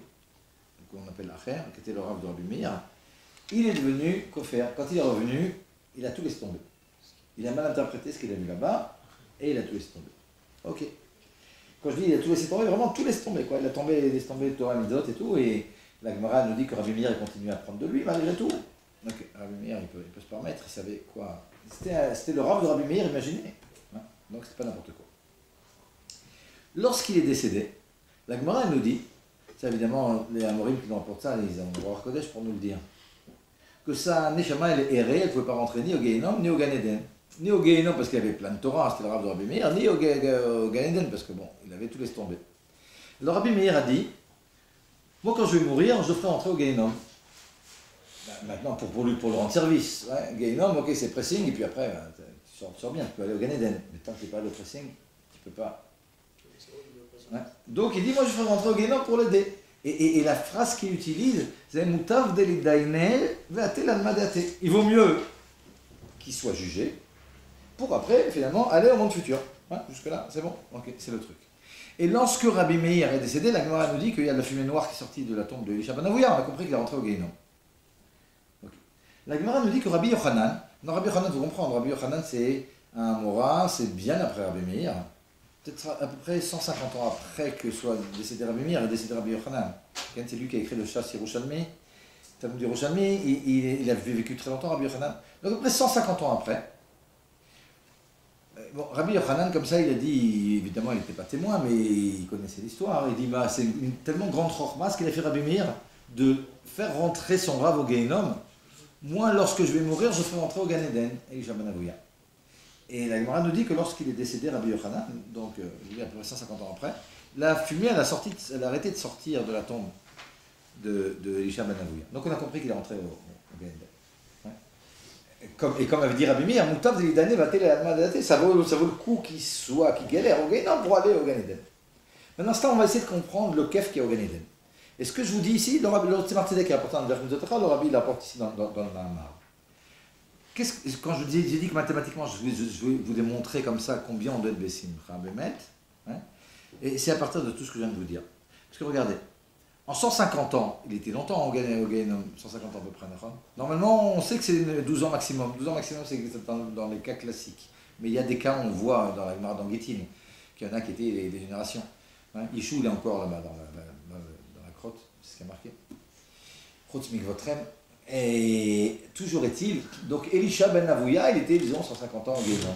qu'on appelle l'Acher, qui était le Rav de Rabbi Meir, il est devenu Kofer. Quand il est revenu, il a tout laissé tomber. Il a mal interprété ce qu'il a vu là-bas, et il a tout laissé tomber. Ok. Quand je dis il a tout laissé tomber, vraiment tout laissé tomber, quoi. Il a laissé tomber Torah Mitzvot et tout, et la Gemara nous dit que Rabbi Meir continue à prendre de lui, malgré tout. Donc Rabbi Meir, il peut se permettre, il savait quoi. C'était le Rav de Rabbi Meir, imaginez. Hein, donc c'est pas n'importe quoi. Lorsqu'il est décédé, la Gemara nous dit Ça, évidemment, les Amorim qui nous rapportent ça, ils ont le Ruach Kodesh pour nous le dire. Que sa Neshama, elle errait, elle ne pouvait pas rentrer ni au Gehinnom, ni au Gan Eden. Ni au Gehinnom parce qu'il avait plein de Torah, c'était le Rav de Rabbi Meir, ni au Gan Eden parce que bon, il avait tout laissé tomber. Le Rabbi Meir a dit, moi quand je vais mourir, je le ferai rentrer au Gehinnom. Maintenant, pour lui, pour le rendre service. Ouais, Gehinnom, ok, c'est pressing, et puis après, ben, tu sors bien, tu peux aller au Gan Eden. Mais tant que tu n'es pas le pressing, tu ne peux pas. Ouais. Donc il dit, moi je ferai rentrer au Gehinnom pour l'aider. Et la phrase qu'il utilise, c'est Moutav delidainel ve'atel almadate. Il vaut mieux qu'il soit jugé pour après, finalement, aller au monde futur. Ouais, jusque-là, c'est bon. Ok, c'est le truc. Et lorsque Rabbi Meir est décédé, la Gemara nous dit qu'il y a de la fumée noire qui est sortie de la tombe de Elisha ben Avouya. On a compris qu'il est rentré au Gehinnom. Okay. La Gemara nous dit que Rabbi Yochanan, non, Rabbi Yochanan, vous comprenez, Rabbi Yochanan c'est un Mora, c'est bien après Rabbi Meir. Peut-être à peu près 150 ans après que soit décédé Rabbi Meir et décédé Rabbi Yochanan. C'est lui qui a écrit le Shas Yerushalmi, Talmud Yerushalmi, il a vécu très longtemps Rabbi Yochanan. Donc à peu près 150 ans après. Bon, Rabbi Yochanan, comme ça, il a dit, évidemment, il n'était pas témoin, mais il connaissait l'histoire. Il dit, bah, c'est une tellement grande chorma, ce qu'il a fait Rabbi Meir, de faire rentrer son Rav au Gehinnom. Moi, lorsque je vais mourir, je ferai rentrer au Gan Eden, Elisha ben Avouya. Et la Gemara nous dit que lorsqu'il est décédé, Rabbi Yochanan, donc à peu près 150 ans après, la fumée, elle a arrêté de sortir de la tombe de Elisha ben Avouya. Donc on a compris qu'il est rentré au Gan Eden. Et comme avait dit Rabbi Meir, Moutav delidainel ve'atel almadate, ça vaut le coup qu'il galère au Gehinnom pour aller au Gan Eden. Maintenant, on va essayer de comprendre le kef qui est au Gan Eden. Et ce que je vous dis ici, le Tzemar Tzedek qui est apporté dans le Vermutotcha, le Rabbi l'apporte ici dans le Mahamar. Quand j'ai dit que mathématiquement, je vais vous démontrer comme ça combien on doit être Bessim, Bémet, hein, et c'est à partir de tout ce que je viens de vous dire. Parce que regardez, en 150 ans, il était longtemps au Gehinnom, 150 ans à peu près. Normalement, on sait que c'est 12 ans maximum. 12 ans maximum, c'est dans les cas classiques. Mais il y a des cas, on voit dans la Gemara d'Anguetin, qu'il y en a qui étaient des générations. Hein, Yishou, il est encore là-bas, dans la crotte, c'est ce qui a marqué. Chotz mikvotrem. Et toujours est-il, donc Elisha ben Avouya, il était, disons, 150 ans au Gehinnom.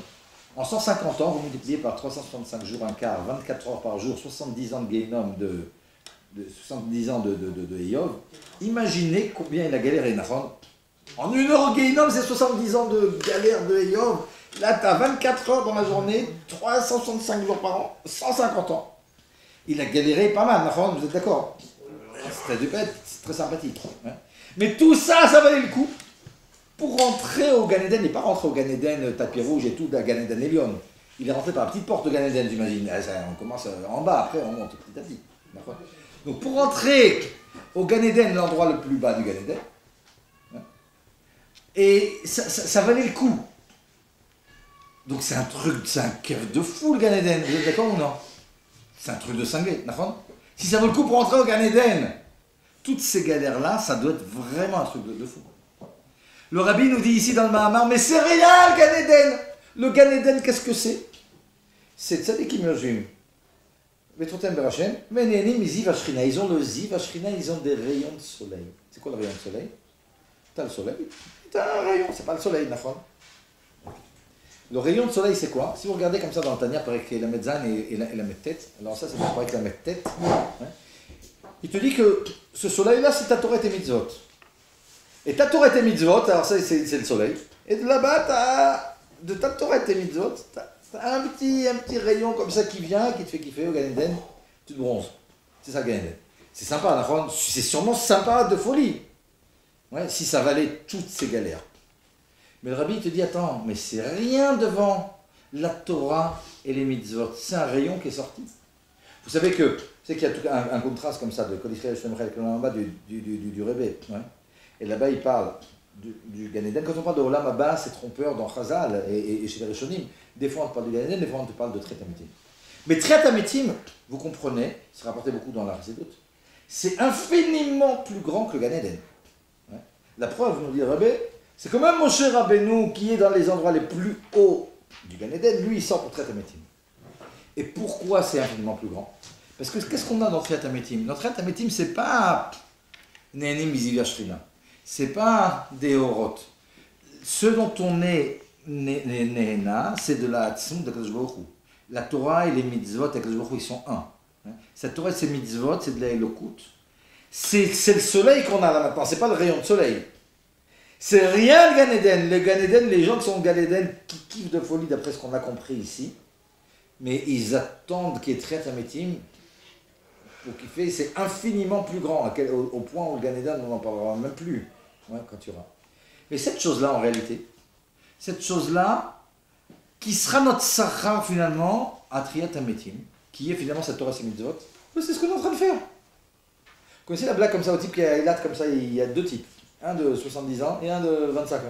En 150 ans, vous multipliez par 365 jours, un quart, 24 heures par jour, 70 ans de Gehinnom, 70 ans de Eov. Imaginez combien il a galéré, Nahon. En une heure au Gehinnom, c'est 70 ans de galère de Eov. Là, tu as 24 heures dans la journée, 365 jours par an, 150 ans. Il a galéré pas mal, Nahon, vous êtes d'accord? C'est très sympathique. Hein. Mais tout ça, ça valait le coup pour rentrer au Gan Eden. Il n'est pas rentré au Gan Eden, tapis rouge et tout, Gan Eden Elion. Il est rentré par la petite porte de Gan Eden, j'imagine. On commence en bas, après on monte petit à petit. Donc pour rentrer au Gan Eden, l'endroit le plus bas du Gan Eden, hein, et ça valait le coup. Donc c'est un truc, c'est un keuf de fou le Gan Eden, vous êtes d'accord ou non? C'est un truc de cinglé, d'accord? Si ça vaut le coup pour rentrer au Gan Eden, toutes ces galères-là, ça doit être vraiment un truc de fou. Le Rabbi nous dit ici dans le Mahamar, mais c'est rien le Gan Eden. Le Gan Eden, qu'est-ce que c'est? C'est tzadikim yojim. Vetrotem berachem, menenim ziv ashrina. Ils ont le ziv ashrina, ils ont des rayons de soleil. C'est quoi le rayon de soleil? T'as le soleil, t'as un rayon, c'est pas le soleil, d'accord? Le rayon de soleil, c'est quoi? Si vous regardez comme ça dans le Tanya, avec la metzane et la mettet, alors ça, c'est pas avec la mettet, hein, il te dit que ce soleil-là, c'est ta Torah et mitzvot. Et ta Torah et mitzvot, alors ça, c'est le soleil. Et de là-bas, de ta Torah et mitzvot, t'as un petit rayon comme ça qui vient, qui te fait kiffer au Gan Eden, tu te bronzes. C'est ça, Gan Eden. C'est sympa, c'est sûrement sympa de folie. Ouais, si ça valait toutes ces galères. Mais le Rabbi te dit, attends, mais c'est rien devant la Torah et les mitzvot. C'est un rayon qui est sorti. Vous savez que c'est qu'il y a un contraste comme ça de Kol Yisrael Shemrel en bas du Rebbe. Ouais. Et là-bas, il parle du Gan Eden. Quand on parle de Olam Abba, c'est trompeur dans Chazal et chez les Rishonim. Des fois, on te parle du Gan Eden, des fois, on te parle de Tret Amitim. Mais Tret Amitim, vous comprenez, c'est rapporté beaucoup dans la Chassidut, c'est infiniment plus grand que le Gan Eden. Ouais. La preuve, nous dit le Rebbe, c'est quand même Moshe Rabbeinu qui est dans les endroits les plus hauts du Gan Eden, lui, il sort pour Tret Amitim. Et pourquoi c'est infiniment plus grand? Parce que qu'est-ce qu'on a dans Tret Amitim? Dans Tret Amitim, c'est pas Nehenim Miziv Yashrina, c'est pas des Horot. Ce dont on est Nehena, c'est de la Tzum de Kadosh Baruch Hu. La Torah et les mitzvot de Kadosh Baruch Hu, ils sont un. Cette Torah, c'est mitzvot, c'est de la Elokut. C'est le soleil qu'on a là maintenant, c'est pas le rayon de soleil. C'est rien le Gan Eden. Le Gan Eden, les gens qui sont au Gan Eden, qui kiffent de folie d'après ce qu'on a compris ici, mais ils attendent qu'il y ait très Ametim pour kiffer. C'est infiniment plus grand, au point où le Gan Eden, on n'en parlera même plus quand tu auras. Mais cette chose-là, en réalité, cette chose-là, qui sera notre Sachar finalement, à Triat Ametim, qui est finalement cette Torah Mitzvot, c'est ce qu'on est en train de faire. Vous connaissez la blague comme ça, au type qui a Eilat comme ça, il y a deux types. Un de 70 ans et un de 25 ans.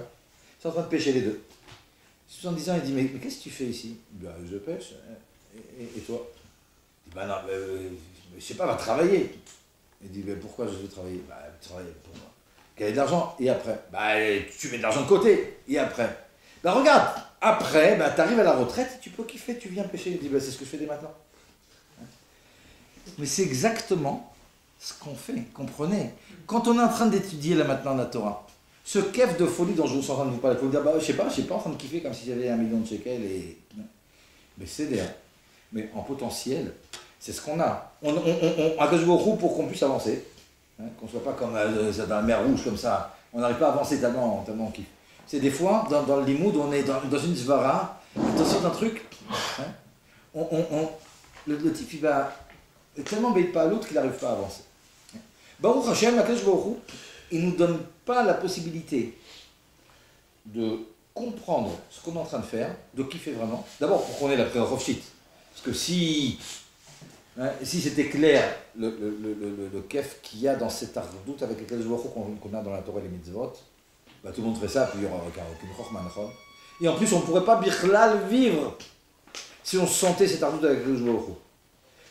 Ils sont en train de pêcher les deux. 70 ans, il dit, mais qu'est-ce que tu fais ici? Ben, je pêche. Et toi? Il dit, ben non, je sais pas, va travailler. Il dit, mais pourquoi je veux travailler? Ben, travailler pour moi. Gagner de l'argent, et après? Ben, tu mets de l'argent de côté, et après? Ben, regarde, après, ben, tu arrives à la retraite, tu peux kiffer, tu viens pêcher. Il dit, ben, c'est ce que je fais dès maintenant. Mais c'est exactement ce qu'on fait, comprenez. Quand on est en train d'étudier là maintenant la Torah, ce kef de folie dont je suis en train de vous parler, il faut vous dire, bah, je sais pas en train de kiffer comme si j'avais 1 million de shekels et... Mais c'est des... Mais en potentiel, c'est ce qu'on a. On a que je vous pour qu'on puisse avancer, qu'on ne soit pas comme dans la mer Rouge comme ça. On n'arrive pas à avancer tellement on kiffe. C'est des fois, dans le limoud, on est dans une zvara, attention d'un truc, le type il va tellement bête pas à l'autre qu'il n'arrive pas à avancer. Baruch Hashem, il ne nous donne pas la possibilité de comprendre ce qu'on est en train de faire, de kiffer vraiment. D'abord pour qu'on ait la preuve Rofshit. Parce que si c'était clair le kef qu'il y a dans cet ardout avec lequel je vois qu'on a dans la Torah et les mitzvot, bah, tout le monde ferait ça, puis il n'y aura aucune chorma. Et en plus, on ne pourrait pas birlal vivre si on sentait cet ardout avec le joueur.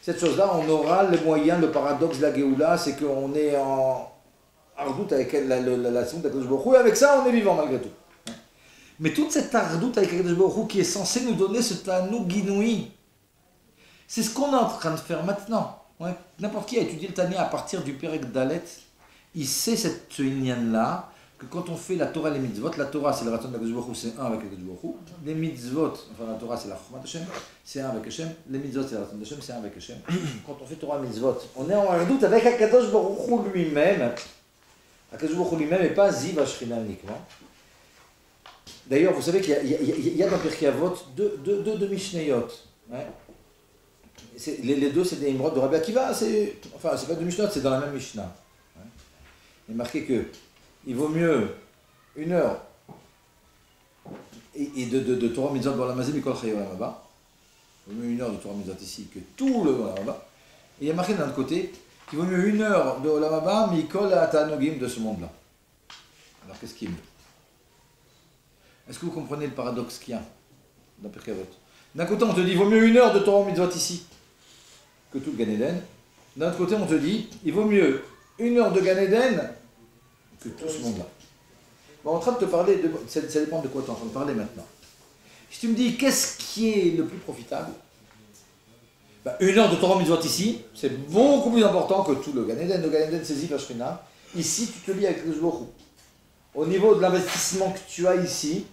Cette chose-là, on aura le moyen, le paradoxe de la Géoula, c'est qu'on est en ardoute avec la sonde d'Akadosh Baruch Hu, et avec ça, on est vivant malgré tout. Mais toute cette ardoute avec Akadosh Baruch Hu qui est censée nous donner ce tanou guinoui, c'est ce qu'on est en train de faire maintenant. Ouais. N'importe qui a étudié le Tania à partir du Perek Dalet, il sait cette inyan-là, que quand on fait la Torah et les mitzvot, la Torah c'est le raton d'Akadosh Baruch Hu, c'est un avec Akadosh Baruch Hu. Les mitzvot, enfin la Torah c'est la Chokhmat Hashem, c'est un avec Hashem. Les mitzvot c'est le raton d'Hashem, c'est un avec Hashem. Quand on fait Torah et mitzvot, on est en ardoute avec Akadosh Baruch Hu lui-même. Akadosh Baruch Hu lui-même et pas Ziv Ashrina uniquement. D'ailleurs, vous savez qu'il y a dans Pirkei Avot deux Mishnayot. Ouais. Les deux c'est des Imrod de Rabbi Akiva, c'est pas deux Mishnayot, c'est dans la même Mishnah. Ouais. Il est marqué que il vaut mieux 1 heure et de Torah Mitzvot dans la Mazé Mikol Chayoram là-bas. Il vaut mieux 1 heure de Torah Mitzvot ici que tout le là-bas. Et il y a marqué d'un autre côté qu'il vaut mieux 1 heure de Olamaba Mikol Atanogim de ce monde-là. Alors qu'est-ce qu'il y a? Est-ce que vous comprenez le paradoxe qu'il y a dans Pirkei Avot? D'un côté on te dit il vaut mieux 1 heure de Torah Mitzvot ici que tout le Gan Eden. D'un autre côté on te dit il vaut mieux 1 heure de Gan Eden que tout ce monde-là. Bon, on est en train de te parler, ça dépend de quoi tu es en train de parler maintenant. Si tu me dis qu'est-ce qui est le plus profitable, 1 heure de Torah Mitzvot ici, c'est beaucoup plus important que tout le Gan Eden. Le Gan Eden c'est Ziv Ashrina. Ici tu te lis avec le Baruch Hu. Au niveau de l'investissement que tu as ici,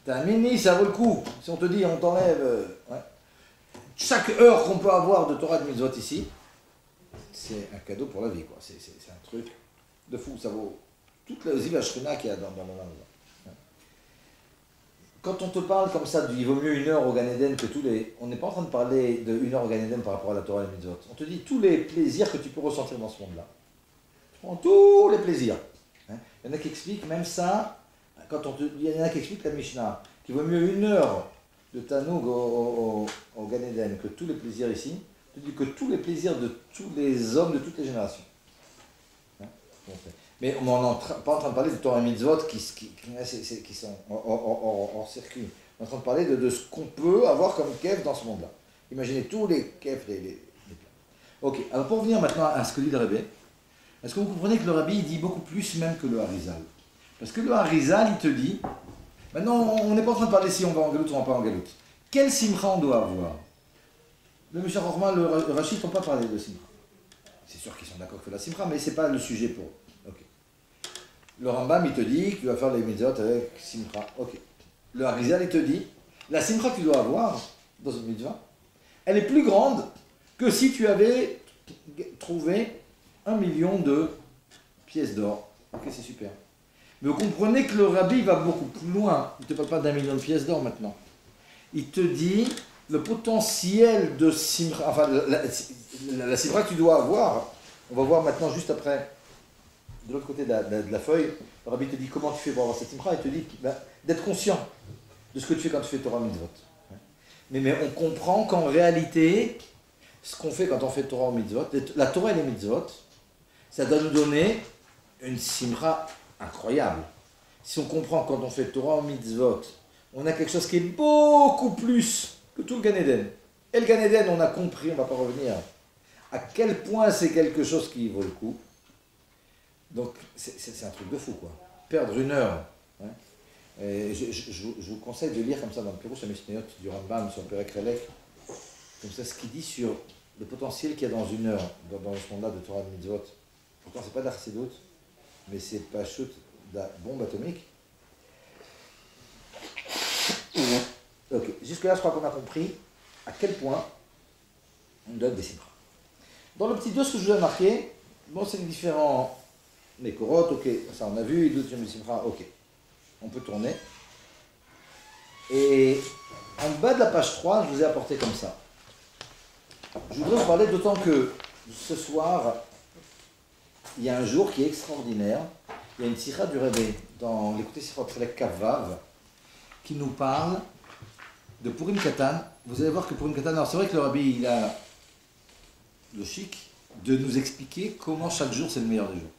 t'as un mini, ça vaut le coup. Si on te dit on t'enlève chaque heure qu'on peut avoir de Torah de Mitzvot ici, c'est un cadeau pour la vie, quoi. C'est un truc de fou, ça vaut toute la Ziv Ashrina qu'il y a dans le monde. Quand on te parle comme ça, il vaut mieux 1 heure au Gan Eden que tous les... On n'est pas en train de parler de 1 heure au Gan Eden par rapport à la Torah et les mitzvot. On te dit tous les plaisirs que tu peux ressentir dans ce monde-là. Tu prends tous les plaisirs. Il y en a qui expliquent même ça, il y en a qui expliquent la Mishnah, qu'il vaut mieux 1 heure de Tanoug au Gan Eden que tous les plaisirs ici. Tu dis que tous les plaisirs de tous les hommes de toutes les générations. Mais on n'est pas en train de parler de Torah et Mitzvot qui sont hors circuit. On est en train de parler de ce qu'on peut avoir comme kef dans ce monde-là. Imaginez tous les kefs, les plats. Ok, alors pour revenir maintenant à ce que dit le Rebbe, est-ce que vous comprenez que le Rabbi il dit beaucoup plus même que le Harizal? Parce que le Harizal il te dit, maintenant on n'est pas en train de parler si on va en galoute ou on va pas en galoute. Quel simcha on doit avoir? Le Mishra Chorma, le Rachid n'ont pas parlé de simcha. C'est sûr qu'ils sont d'accord que la simcha, mais ce n'est pas le sujet pour eux. Okay. Le Rambam, il te dit que tu vas faire les mitzvot avec simcha. Ok. Le Harizal, il te dit, la simcha que tu dois avoir dans une mitzvah, elle est plus grande que si tu avais trouvé 1 million de pièces d'or. Ok, c'est super. Mais vous comprenez que le rabbi va beaucoup plus loin. Il ne te parle pas d'1 million de pièces d'or maintenant. Il te dit le potentiel de simra, enfin la simra que tu dois avoir. On va voir maintenant juste après, de l'autre côté de la feuille, le rabbi te dit comment tu fais pour avoir cette simra. Il te dit d'être conscient de ce que tu fais quand tu fais Torah Mitzvot. Mais on comprend qu'en réalité, ce qu'on fait quand on fait Torah Mitzvot, la Torah et les Mitzvot, ça doit nous donner une simra incroyable. Si on comprend quand on fait Torah Mitzvot, on a quelque chose qui est beaucoup plus que tout le Gan Eden. Et le Gan Eden, on a compris, on ne va pas revenir, à quel point c'est quelque chose qui vaut le coup. Donc c'est un truc de fou, quoi. Perdre 1 heure. Hein. Et je vous conseille de lire comme ça dans le Pirouche HaMishnayot du Rambam sur Perek Relek, comme ça ce qu'il dit sur le potentiel qu'il y a dans 1 heure dans ce monde-là de Torah de Mitzvot. Pourtant c'est pas d'Arsidut, mais c'est pas chute de la bombe atomique. Ok, jusque-là je crois qu'on a compris à quel point on donne des simras. Dans le petit 2, ce que je vous ai marqué, bon c'est les différents Mekorot, ok, ça on a vu, d'autres simra, ok. On peut tourner. Et en bas de la page 3, je vous ai apporté comme ça. Je voudrais vous parler d'autant que ce soir, il y a un jour qui est extraordinaire. Il y a une sikha du Rebbe dans l'écouté Sifrat Chelek Kavav qui nous parle de Purim Katan. Vous allez voir que Purim Katan, alors c'est vrai que le Rebbe il a le chic de nous expliquer comment chaque jour c'est le meilleur des jours.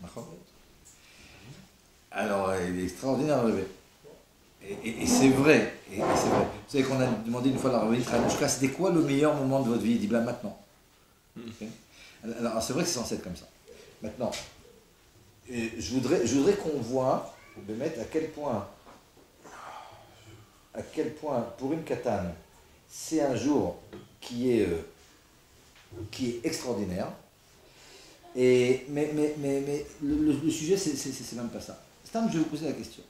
D'accord ? Alors, il est extraordinaire, le Rebbe. Et c'est vrai. Et c'est vrai. Vous savez qu'on a demandé une fois à la Rebbe Tranouchka, c'était quoi le meilleur moment de votre vie? Il dit, maintenant. Okay. Alors, c'est vrai que c'est censé être comme ça. Maintenant, je voudrais qu'on voit, mettre à quel point, pour une katane, c'est un jour qui est extraordinaire. Mais le sujet, c'est même pas ça. Stam, je vais vous poser la question.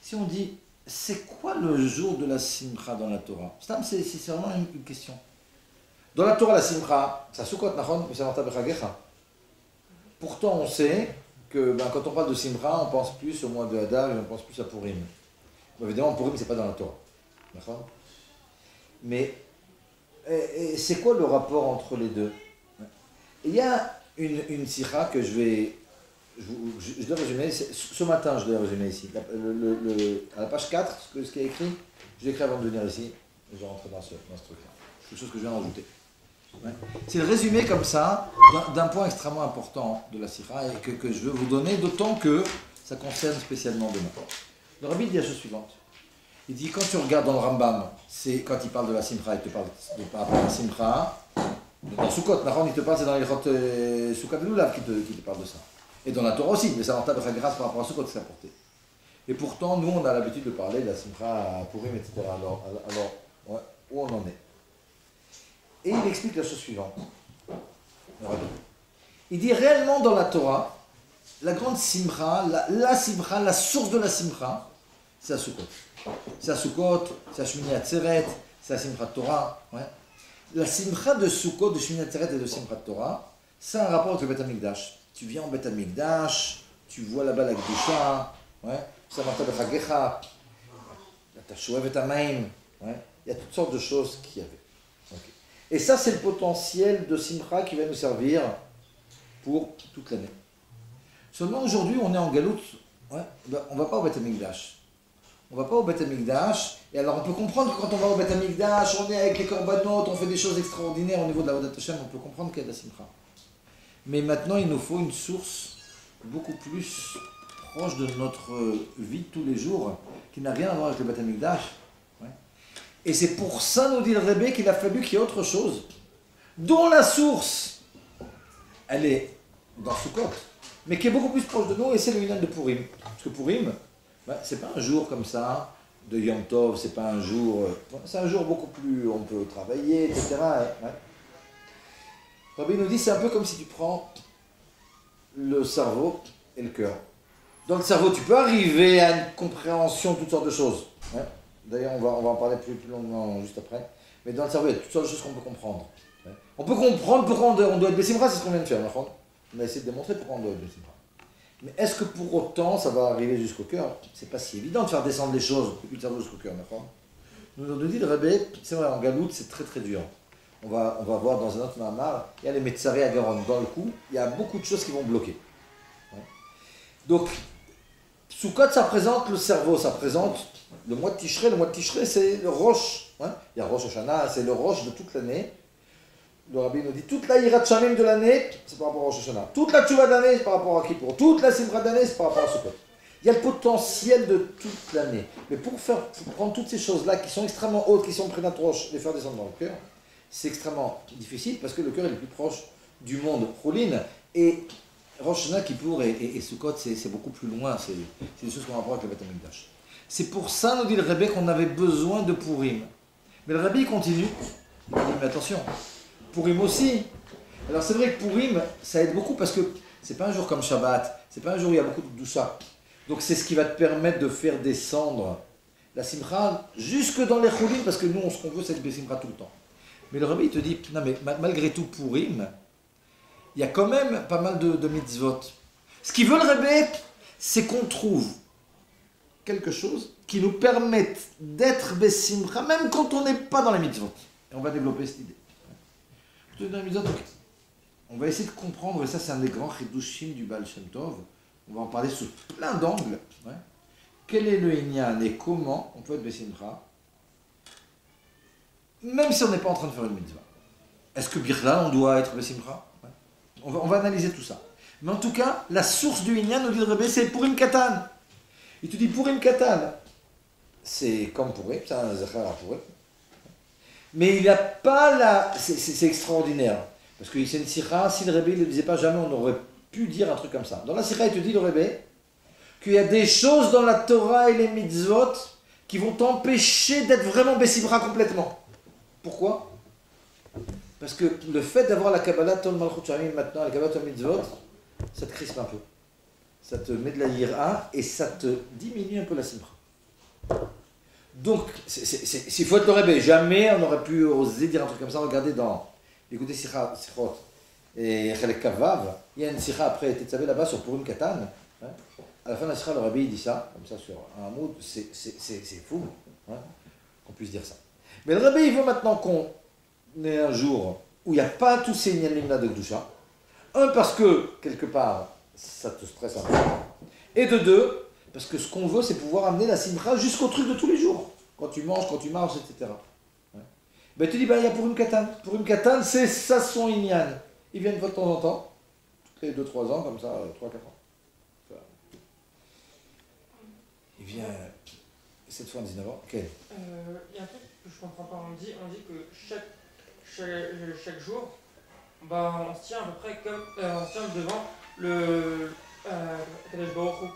Si on dit, c'est quoi le jour de la simcha dans la Torah? Stam, c'est vraiment une question. Dans la Torah, la simcha, c'est Sukkot, Nachon, Mesamata Bechagecha. Pourtant, on sait que quand on parle de simcha, on pense plus au mois de Hadar et on pense plus à Purim. Bon, évidemment, Purim, c'est pas dans la Torah. D'accord? Mais c'est quoi le rapport entre les deux? Il y a une sikha que je dois résumer, ce matin je dois résumer ici, à la page 4, ce qui est écrit, je l'ai écrit avant de venir ici, et je rentre dans ce truc-là. C'est quelque chose que je viens d'ajouter. Ouais. C'est le résumé comme ça d'un point extrêmement important de la sikha et que je veux vous donner, d'autant que ça concerne spécialement demain. Le Rabbi dit la chose suivante. Il dit, quand tu regardes dans le Rambam, c'est quand il parle de la simcha, il te parle par rapport à la simcha. Dans Sukkot, il te parle, c'est dans les Chot Sukkot de Lulav qui te parle de ça. Et dans la Torah aussi, mais ça va de sa grâce par rapport à Sukkot que c'est apporté. Et pourtant, nous, on a l'habitude de parler de la simcha à Purim, etc. Alors ouais, où on en est? Et il explique la chose suivante. Il dit réellement dans la Torah, la grande simcha, la source de la simcha, c'est à Sukkot. C'est à Sukkot, c'est à Shmini Atzeret, c'est à Simchat Torah. Ouais. La simcha de Sukkot, de Shmini Atzeret et de Simchat Torah, c'est un rapport avec le Beth Amikdash. Tu viens au Beth Amikdash, tu vois là-bas la Kedusha, ouais, Samata Bechagecha, ta Shoev et Amaim, ouais, il y a toutes sortes de choses qu'il y avait. Okay. Et ça, c'est le potentiel de simcha qui va nous servir pour toute l'année. Seulement aujourd'hui, on est en galoute, ouais, on ne va pas au Beth Amikdash. On ne va pas au Beth Amikdash, et alors on peut comprendre que quand on va au Beth Amikdash, on est avec les korbanot, on fait des choses extraordinaires au niveau de la Avodat Hashem, on peut comprendre qu'il y a de la simcha. Mais maintenant, il nous faut une source beaucoup plus proche de notre vie de tous les jours, qui n'a rien à voir avec le Beth Amikdash. Ouais. Et c'est pour ça, nous dit le Rebbe, qu'il a fallu qu'il y ait autre chose, dont la source, elle est dans Sukkot, mais qui est beaucoup plus proche de nous, et c'est le Yunan de Purim. Parce que Purim, c'est pas un jour comme ça, de Yom Tov, c'est pas un jour... c'est un jour beaucoup plus... on peut travailler, etc. Ouais. Rabbi nous dit, c'est un peu comme si tu prends le cerveau et le cœur. Dans le cerveau, tu peux arriver à une compréhension de toutes sortes de choses. Ouais. D'ailleurs, on va en parler plus longuement juste après. Mais dans le cerveau, il y a toutes sortes de choses qu'on peut comprendre. On peut comprendre pourquoi on doit être Bessimra, c'est ce qu'on vient de faire, on a essayé de démontrer pourquoi on doit être Bessimra. Mais est-ce que pour autant ça va arriver jusqu'au cœur? C'est pas si évident de faire descendre les choses depuis le cerveau jusqu'au cœur, nous dit le Rebbe, c'est vrai, en galoute, c'est très très dur. On va voir dans un autre Mahamar, il y a les Metzaré à Garonne. Dans le cou, il y a beaucoup de choses qui vont bloquer. Donc, Sukkot, ça représente le cerveau, ça représente le mois de Tishré. Le mois de Tishré, c'est le Rosh. Il y a Rosh Hashanah, c'est le Rosh de toute l'année. Le Rabbi nous dit, toute la Yirat Shamim de l'année, c'est par rapport à Rosh Hashanah. Toute la Tchouva de l'année, c'est par rapport à Kippour. Toute la Simra de l'année, c'est par rapport à Sukkot. Il y a le potentiel de toute l'année. Mais pour prendre toutes ces choses-là, qui sont extrêmement hautes, qui sont près d'un Rosh, les faire descendre dans le cœur, c'est extrêmement difficile parce que le cœur est le plus proche du monde Choulin. Et Rosh Hashanah, Kippour et Sukkot, c'est beaucoup plus loin. C'est des choses qu'on va voir avec le Beth Amikdash. C'est pour ça, nous dit le Rebbe, qu'on avait besoin de Purim. Mais le Rebbe, il continue. Il dit, mais attention, Purim aussi. Alors c'est vrai que Purim, ça aide beaucoup parce que c'est pas un jour comme Shabbat, c'est pas un jour où il y a beaucoup de doucha. Donc c'est ce qui va te permettre de faire descendre la Simcha jusque dans les Choulin, parce que nous, ce qu'on veut, c'est le Simcha tout le temps. Mais le Rebbe, il te dit, non mais malgré tout, Purim, il y a quand même pas mal de mitzvot. Ce qu'il veut le Rebbe, c'est qu'on trouve quelque chose qui nous permette d'être Bessimcha, même quand on n'est pas dans les mitzvot. Et on va développer cette idée. Dans les mitzvot, on va essayer de comprendre, et ça c'est un des grands chidushim du Baal Shem Tov, on va en parler sous plein d'angles. Quel est le Inyan et comment on peut être Bessimcha, même si on n'est pas en train de faire une mitzvah. Est-ce que Birla, on doit être Bessimcha? On va analyser tout ça. Mais en tout cas, la source du Inyan, nous dit le Rebbe, c'est Purim Katan. Il te dit Purim Katan, c'est comme Purim, c'est un Zachar à Purim. Mais il n'y a pas la... C'est extraordinaire. Parce que c'est une Sikha, si le Rebbe ne le disait pas jamais, on aurait pu dire un truc comme ça. Dans la Sikha, il te dit, le Rebbe, qu'il y a des choses dans la Torah et les mitzvot qui vont t'empêcher d'être vraiment Bessimcha complètement. Pourquoi? Parce que le fait d'avoir la Kabbalah Tol Malchut Shamim maintenant, la Kabbalah Tol Mitzvot, ça te crispe un peu. Ça te met de la yira et ça te diminue un peu la simcha. Donc, s'il faut être le Rebbe, jamais on aurait pu oser dire un truc comme ça. Regardez écoutez Sichot et Chelek Kavav, il y a une Sikha après Tetzavé là-bas sur Purim Katan. À la fin de la Sikha, le Rebbe il dit ça, comme ça sur un mot, c'est fou qu'on puisse dire ça. Mais le Rebbe il veut maintenant qu'on ait un jour où il n'y a pas tous ces Nyanim-là de Gdusha. Un, parce que, quelque part, ça te stresse un peu. Et de deux, parce que ce qu'on veut, c'est pouvoir amener la simcha jusqu'au truc de tous les jours. Quand tu manges, quand tu marches, etc. Ben, tu dis, il y a Purim Katan. Purim Katan, c'est ça son Inyan. Ils viennent de temps en temps, tous les 2-3 ans, comme ça, 3-4 ans. Il vient cette fois à 19 ans. Ok. Il y a un truc que je comprends pas. On dit que chaque jour, on se tient à peu près comme on se tient devant le Kadosh Baruch Hu.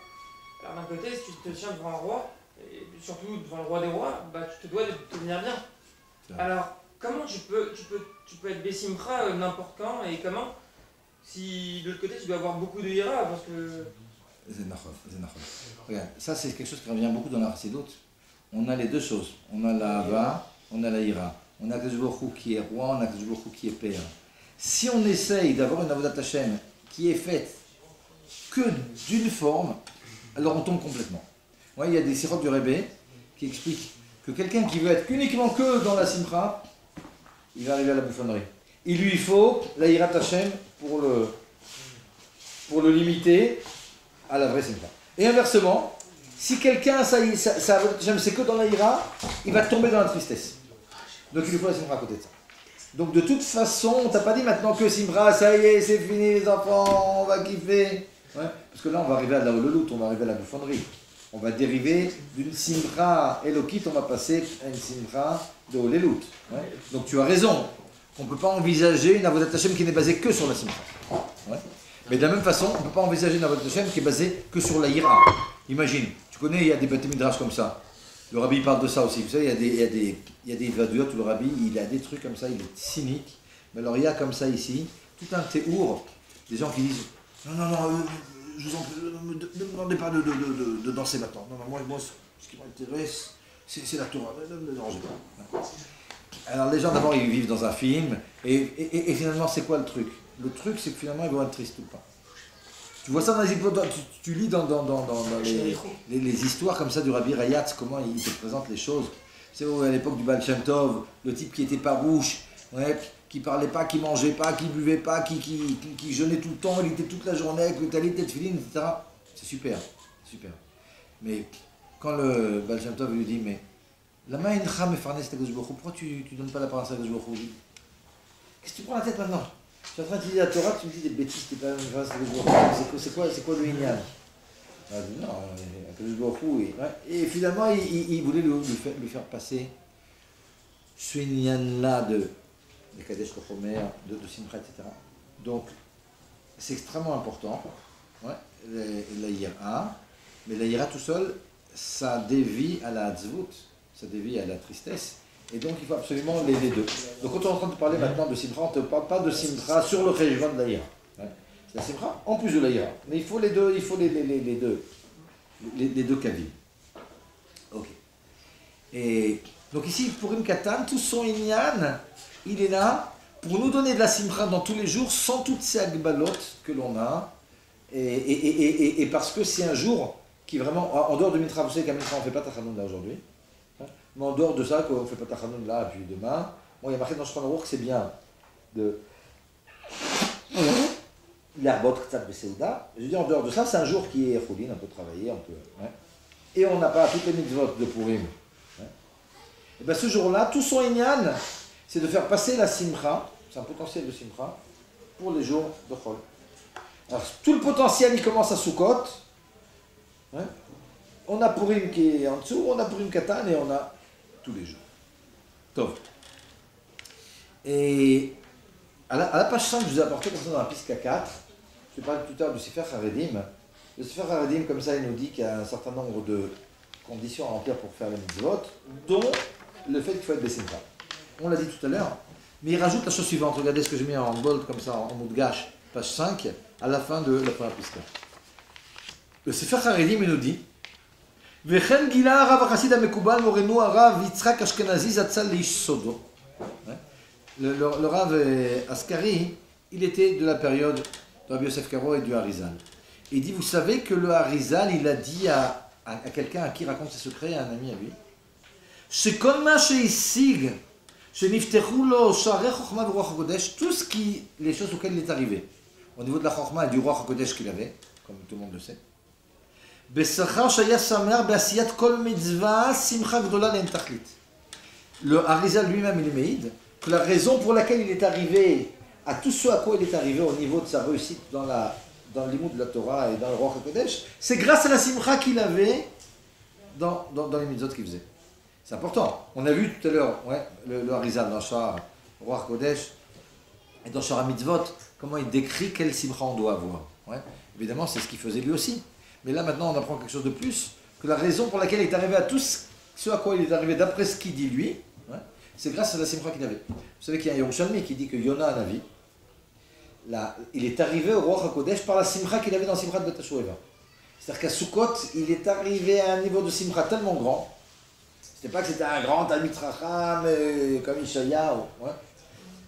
Alors d'un côté, si tu te tiens devant un roi, et surtout devant le roi des rois, tu te dois de tenir bien. Alors comment tu peux être Bessimcha n'importe quand, et comment, si de l'autre côté tu dois avoir beaucoup de hira, parce que... C'est nachon. Regarde, ça c'est quelque chose qui revient beaucoup dans la Chassidut. On a les deux choses. On a la hava, on a la hira. On a Kadosh Baruch Hu qui est roi, on a Kadosh Baruch Hu qui est père. Si on essaye d'avoir une avodat Hashem qui est faite que d'une forme, alors on tombe complètement. Ouais, il y a des sirops du Rebbe qui expliquent que quelqu'un qui veut être uniquement que dans la simcha, il va arriver à la bouffonnerie. Il lui faut la hirat Hashem pour le limiter à la vraie simcha. Et inversement, si quelqu'un, c'est que dans la hira, il va tomber dans la tristesse. Donc il lui faut la simcha à côté de ça. Donc de toute façon, on t'a pas dit maintenant que simcha, ça y est, c'est fini les enfants, on va kiffer. Ouais, parce que là, on va arriver à la hololut, on va arriver à la bouffonnerie. On va dériver d'une simcha elokit, on va passer à une simcha de holelut. Ouais. Donc tu as raison, on ne peut pas envisager une avodat Hashem qui n'est basée que sur la simcha. Ouais. Mais de la même façon, on ne peut pas envisager une avodat Hashem qui est basée que sur la hira. Imagine, tu connais, il y a des bâtés midrash comme ça. Le rabbi il parle de ça aussi. Vous savez, il y a des vaduyot où le rabbi il a des trucs comme ça, il est cynique. Mais alors il y a comme ça ici, tout un théour, des gens qui disent non, je vous en prie, ne me demandez pas de danser maintenant. Non, moi, ce qui m'intéresse, c'est la Torah. Ne me dérangez pas. Alors les gens d'abord ils vivent dans un film, et finalement c'est quoi le truc? Le truc c'est que finalement ils vont être tristes tout le temps. Tu vois ça dans les histoires, tu lis dans les histoires comme ça du Rabbi Rayatz, comment il te présente les choses. C'est à l'époque du Baal Shem Tov, le type qui était farouche, ouais, qui parlait pas, qui mangeait pas, qui buvait pas, qui jeûnait tout le temps, il était toute la journée avec le talit, le tefillin, etc. C'est super, super. Mais quand le Baal Shem Tov lui dit, mais la main incha mefarnes t'akadosh baruch hu, pourquoi tu donnes pas la parole à Kadosh Baruch Hu? Qu'est-ce que tu prends la tête maintenant? Tu es en train de dire la Torah, tu me dis des bêtises, t'es pas même c'est quoi le Inyan? Non, Kadosh Baruch Hu, et finalement il voulait lui faire passer ce Inyan-là de Kadesh Kochomer, de Simcha, etc. Donc c'est extrêmement important, ouais, la Yira, mais la Yira tout seul, ça dévie à la Hatzvut, ça dévie à la tristesse. Et donc il faut absolument les deux. Donc quand on est en train de parler maintenant de Simcha, on ne parle pas de Simcha sur le Cheshvan de la Yira. Ouais. C'est la Simcha en plus de la Yira. Mais il faut les deux, il faut les deux kavim. Ok. Et donc ici, pour Purim Katan, tout son Inyan, il est là pour nous donner de la Simcha dans tous les jours, sans toutes ces agbalotes que l'on a. Et parce que c'est un jour qui vraiment, en dehors de Mitra, vous savez qu'à Mitra, on ne fait pas Tachanun là aujourd'hui. Mais en dehors de ça, qu'on ne fait pas Tachanun là, puis demain, bon, il y a marqué dans Shulchan Aruch que c'est bien de l'arbot Ktsat Beseuda. Je dis en dehors de ça, c'est un jour qui est Choulin, on peut travailler, on peut. Ouais. Et on n'a pas toutes les mitzvot de Purim. Ouais. Et bien ce jour-là, tout son Inyan, c'est de faire passer la Simcha, c'est un potentiel de Simcha, pour les jours de Chol. Alors tout le potentiel, il commence à Sukkot. Ouais. On a Purim qui est en dessous, on a Purim Katan et on a tous les jours. Tov. Et à la page 5, je vous ai apporté comme ça dans la Piska 4, je parlais tout à l'heure du Sefer Haredim. Le Sefer Haredim, comme ça, il nous dit qu'il y a un certain nombre de conditions à remplir pour faire les mitzvot, dont le fait qu'il faut être Bessimcha. On l'a dit tout à l'heure, mais il rajoute la chose suivante. Regardez ce que j'ai mis en bold, comme ça, en moudgash, page 5, à la fin de la première Piska. Le Sefer Haredim, il nous dit וכן גילה הרב החסיד המקובל מורנו הרב יצחק אשכנזי זצ"ל לאיש סודו. Le Rav Askari, il était de la période de Rabbi Yosef Karo et du Harizal. Il dit, vous savez que le Harizal, il a dit à quelqu'un à qui il raconte ses secrets, à un ami à lui, שכל מה שהשיג, שנפתחו לו שערי חוכמה ורוח הקודש, tout ce qui, les choses auxquelles il est arrivé, au niveau de la Chokhma et du Ruach HaKodesh qu'il avait, comme tout le monde le sait, בשכר שהיה שמח בעשיית כל מצווה, שמחה גדולה לאין תכלית. Le Harizal lui-même, il est méide, que la raison pour laquelle il est arrivé à tout ce à quoi il est arrivé au niveau de sa réussite dans le limoud de la Torah et dans le Ruach HaKodesh, c'est grâce à la simcha qu'il avait dans les mitzvot qu'il faisait. C'est important. On a vu tout à l'heure, ouais, le Harizal dans Shar Ruach HaKodesh et dans Shar HaMitzvot, comment il décrit quelle simcha on doit avoir. Ouais. Évidemment, c'est ce qu'il faisait lui aussi. Mais là, maintenant, on apprend quelque chose de plus, que la raison pour laquelle il est arrivé à tout ce à quoi il est arrivé, d'après ce qu'il dit lui, ouais, c'est grâce à la simcha qu'il avait. Vous savez qu'il y a un Yerushalmi qui dit que Yona Hanavi, il est arrivé au Ruach HaKodesh par la simcha qu'il avait dans Simchat Bet HaShoeva. C'est-à-dire qu'à Sukkot, il est arrivé à un niveau de simcha tellement grand, c'était pas que c'était un grand Talmid Chacham comme Ishaïa, ouais,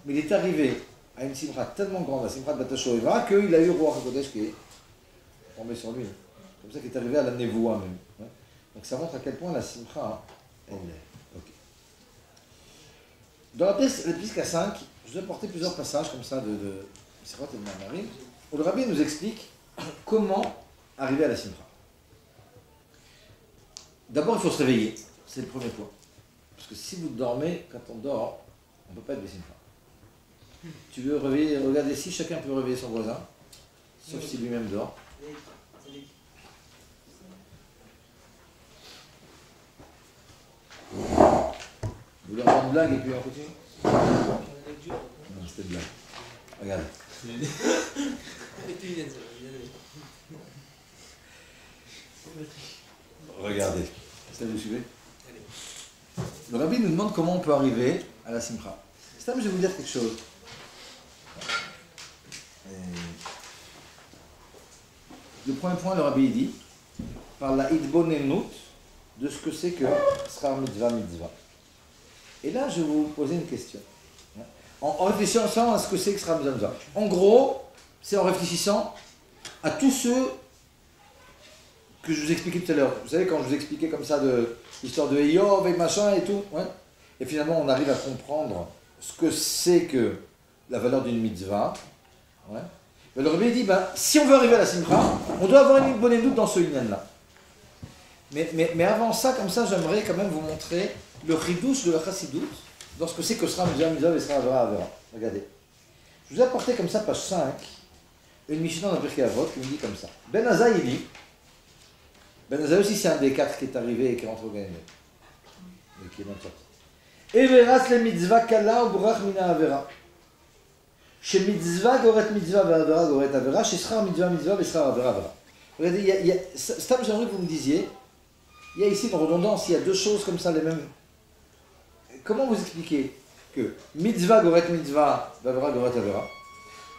mais il est arrivé à une simcha tellement grande, la Simchat Bet HaShoeva, qu'il a eu le Ruach HaKodesh qui est tombé sur lui. C'est comme ça qu'il est arrivé à la Nevoa même. Ouais. Donc ça montre à quel point la simcha, elle est. Okay. Dans la Piska 5, je vous ai apporté plusieurs passages comme ça de Sirot et de Mamarim, où le Rabbi nous explique comment arriver à la simcha. D'abord, il faut se réveiller. C'est le premier point. Parce que si vous dormez, quand on dort, on ne peut pas être simcha. Tu veux réveiller, regardez si chacun peut réveiller son voisin, sauf si lui-même dort. Vous voulez avoir une blague et puis on continue? Non, c'était une blague. Regardez. Regardez. Ça vous suivez? Le Rabbi nous demande comment on peut arriver à la simcha. C'est je vais vous dire quelque chose. Le premier point, le Rabbi dit, par la idbonenut, de ce que c'est que Srar Mitzvah Mitzvah. Et là, je vais vous poser une question. En réfléchissant à ce que c'est que Sra Mitzvah. En gros, c'est en réfléchissant à tous ceux que je vous expliquais tout à l'heure. Vous savez, quand je vous expliquais comme ça de l'histoire de Eyob et machin et tout, ouais. Et finalement, on arrive à comprendre ce que c'est que la valeur d'une mitzvah. Ouais. Le Rebbe dit, si on veut arriver à la Simcha, on doit avoir une bonne doute dans ce union-là. Mais avant ça, comme ça, j'aimerais quand même vous montrer le chidouche de la Chassidut dans ce que c'est que Sra Mitzvah et Sra Avera. Regardez. Je vous ai apporté comme ça, page 5, une Mishnah dans Pirkei Avot qui me dit comme ça. Ben Azai, il dit, Ben Azai aussi, c'est un des 4 qui est arrivé et qui rentre au Gan Eden. Et qui est dans le sorti. Everas le mitzvah kala ou burach mina avera. Chez mitzvah goret mitzvah ve'avera goret avera. Chez sra mitzvah mitzvah ve'sra avera avera. Regardez, j'aimerais que vous me disiez, il y a ici une redondance, il y a deux choses comme ça, les mêmes. Comment vous expliquez que mitzvah goret mitzvah ve'avera goret avera,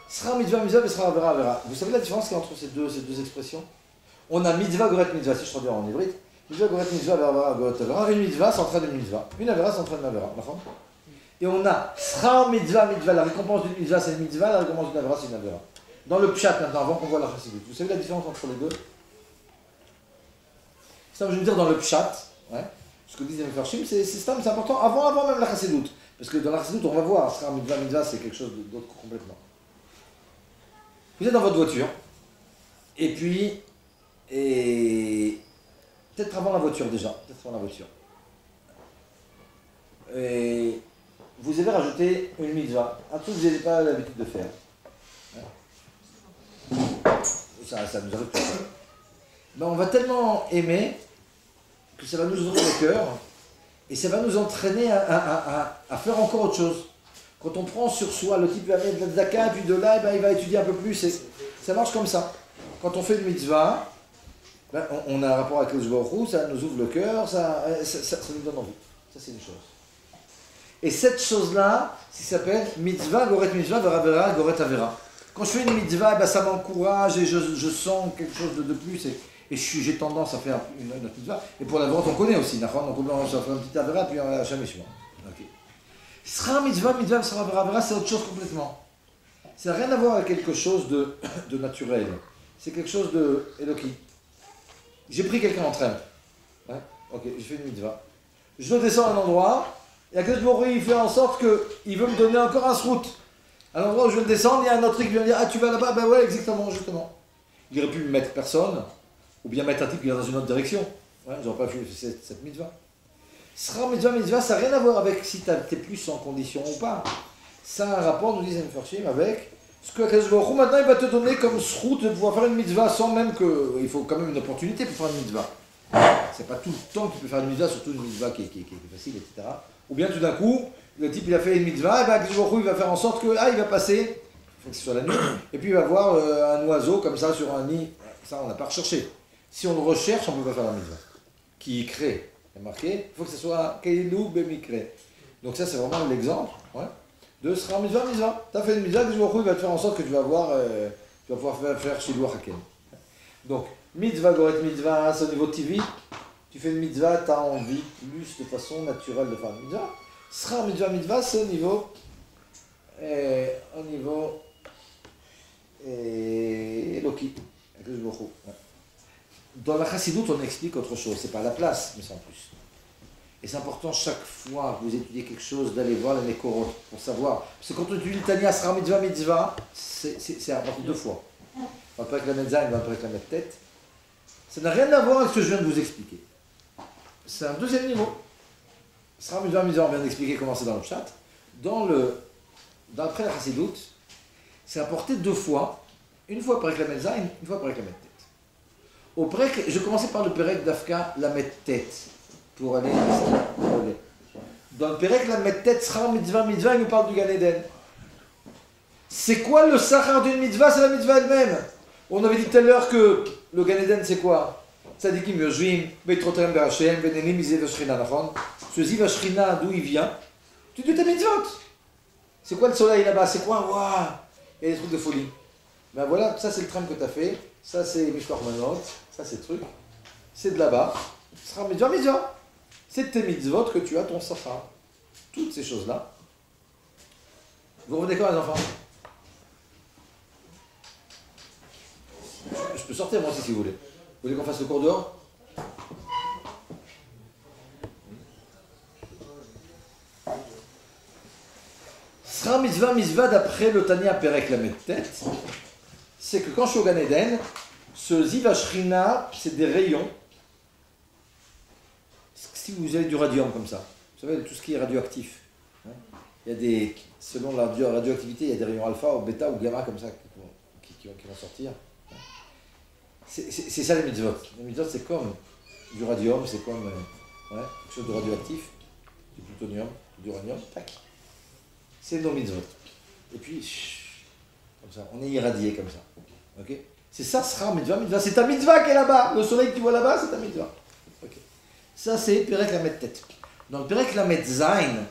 sra mitzvah mitzvah ve'sra avera avera. Vous savez la différence qu'il y a entre ces deux expressions? On a mitzvah goret mitzvah, si je traduis en hébride. Mitzvah goret mitzvah ve'avera goret avera. Une mitzvah s'entraîne une mitzvah. Une avera s'entraîne une avera. Et on a sra mitzvah mitzvah. La récompense d'une mitzvah c'est une mitzvah, la récompense d'une avera c'est une avera. Dans le pshat maintenant, avant qu'on voit la chassidut. Vous savez la différence entre les deux? Ça, je veux dire dans le pshat, ouais, ce que disent les Mefarshim, c'est important avant même la chassidut. Parce que dans la chassidut, on va voir, sra mitzvah mitzvah c'est quelque chose d'autre complètement. Vous êtes dans votre voiture, et puis, peut-être avant la voiture déjà, et vous avez rajouté une mitzvah, un truc que vous n'avez pas l'habitude de faire. Ça nous arrive tout ça. Ben, on va tellement aimer que ça va nous ouvrir le cœur et ça va nous entraîner à faire encore autre chose. Quand on prend sur soi, le type va mettre de la tzaka, puis de là, ben, il va étudier un peu plus. Et ça marche comme ça. Quand on fait une mitzvah, ben, on a un rapport avec le Baruch Hu, ça nous ouvre le cœur, ça nous donne envie. Ça, c'est une chose. Et cette chose-là, ça s'appelle mitzvah, goret mitzvah, veravera, goret avera. Quand je fais une mitzvah, ben, ça m'encourage et je sens quelque chose de plus et j'ai tendance à faire une autre mitzvah. Et pour la vente, on connaît aussi. Donc on va faire une petite avera, puis on va jamais suivant. Okay. Sra mitzvah, sra avera, c'est autre chose complètement. Ça n'a rien à voir avec quelque chose de naturel. C'est quelque chose de Eloki. J'ai pris quelqu'un en train. Hein? Ok, j'ai fait une mitzvah. Je descends à un endroit, et Akadosh Baruch Hu, il fait en sorte qu'il veut me donner encore un srout. À l'endroit où je vais le descendre, il y a un autre truc qui vient me dire, ah tu vas là-bas? Ben ouais, exactement, justement. Il aurait pu me mettre personne, ou bien mettre un type qui va dans une autre direction. Ouais, j'aurais pas fait cette mitzvah. Sra mitzvah, ça n'a rien à voir avec si tu es plus en condition ou pas. Ça a un rapport, nous disent les Mefarshim, avec ce que Akadosh Baruch Hu, maintenant il va te donner comme srout de pouvoir faire une mitzvah sans même que. Il faut quand même une opportunité pour faire une mitzvah. C'est pas tout le temps que tu peux faire une mitzvah, surtout une mitzvah qui est facile, etc. Ou bien tout d'un coup, le type il a fait une mitzvah, et bien Akadosh Baruch Hu, il va faire en sorte que, il va passer, il faut que ce soit la nuit, et puis il va voir un oiseau comme ça sur un nid. Ça, on n'a pas recherché. Si on le recherche, on ne peut pas faire la mitzvah. Qui crée, c'est marqué, il faut que ce soit Keilou Bemikre. Donc ça, c'est vraiment l'exemple. Ouais, de Sra mitzvah. Tu as fait une mitzvah, Akadosh Baruch Hu, il va te faire en sorte que tu vas voir, tu vas pouvoir faire Shilou Haken. Donc, mitzvah, goret mitzvah, c'est au niveau TV. Tu fais une mitzvah, tu as envie plus de façon naturelle de faire une mitzvah. Sra mitzvah, c'est au niveau Eloki. Dans la Chassidut, on explique autre chose. C'est pas à la place, mais c'est en plus. Et c'est important chaque fois que vous étudiez quelque chose d'aller voir les Mekorot pour savoir. Parce que quand on étudie le Tanya, Sra mitzvah, c'est apporté deux fois. On va pas avec la Metzaïn, on va pas avec la Met-Tête. Ça n'a rien à voir avec ce que je viens de vous expliquer. C'est un deuxième niveau. Sra mitzvah, on vient d'expliquer comment c'est dans le chat. D'après la Chassidut, c'est apporté deux fois. Une fois par la Metzaïn, une fois par la Met-Tête. Au Perek, je commençais par le Perek d'Afka, la Met-Tête. Pour aller. Dans le Perek, la Met-Tête, Sra mitzvah, il nous parle du Gan Eden. C'est quoi le sachar d'une mitzvah? C'est la mitzvah elle-même. On avait dit tout à l'heure que le Gan Eden, c'est quoi? Tzadikim yoshvim, beitrotem be'Hashem, benenim izev Shrina, nachon. Ce ziv Shrina, d'où il vient? Tu dis tes mitzvot. C'est quoi le soleil là-bas? C'est quoi? Waouh! Il y a des trucs de folie. Ben voilà, ça c'est le tram que tu as fait. Ça c'est Mishloach Manot. Ça c'est le truc. C'est de là-bas. Ce sera mitzvah. C'est de tes mitzvot que tu as ton sachar. toutes ces choses-là. Vous revenez quand les enfants? Je peux sortir moi aussi si vous voulez. Vous voulez qu'on fasse le cours dehors? Sera mitzvah d'après le Tania Perek la tête, c'est que quand je suis au Gan Eden, ce Ziva Shrina, c'est des rayons. Si vous avez du radium comme ça, vous savez, tout ce qui est radioactif. Hein, il y a des, selon la radioactivité, il y a des rayons alpha ou bêta ou gamma comme ça qui vont sortir. C'est ça les mitzvot. Les mitzvot, c'est comme du radium, c'est comme quelque chose de radioactif, du plutonium, du uranium, tac. C'est nos mitzvot. Et puis, comme ça, on est irradié comme ça. Ok? C'est ça, sera mitzvah, mitzvah. C'est ta mitzvah qui est là-bas. Le soleil que tu vois là-bas, c'est ta mitzvah. Okay. Ça, c'est Perek Lamed Tête. Dans le Perek Lamed Zain,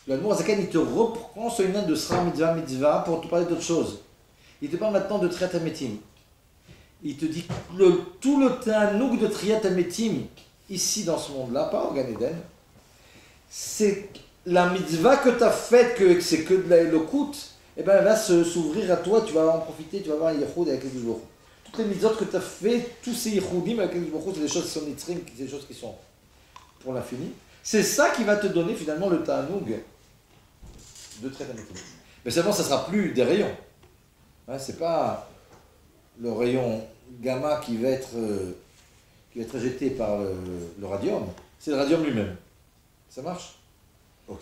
l'Admour Zaken, il te reprend ce lien de sera mitzvah, mitzvah pour te parler d'autre chose. Il te parle maintenant de Triat HaMetim. Il te dit tout le Ta'anouk de Triat HaMetim, ici dans ce monde-là, pas au Gan Eden, c'est la mitzvah que tu as faite, que c'est que de la Elokut, eh ben, elle va s'ouvrir à toi, tu vas en profiter, tu vas avoir un Yehoud avec les Baruch. Toutes les mitzvot que tu as fait, tous ces Yehoudim avec les Baruch, c'est des choses qui sont nitzrim, c'est des choses qui sont pour l'infini. C'est ça qui va te donner finalement le ta'anoug de Triat HaMetim. Mais seulement, ça ne sera plus des rayons. Hein, c'est pas le rayon gamma qui va être jeté par le radium, c'est le radium lui-même. Ça marche? Ok.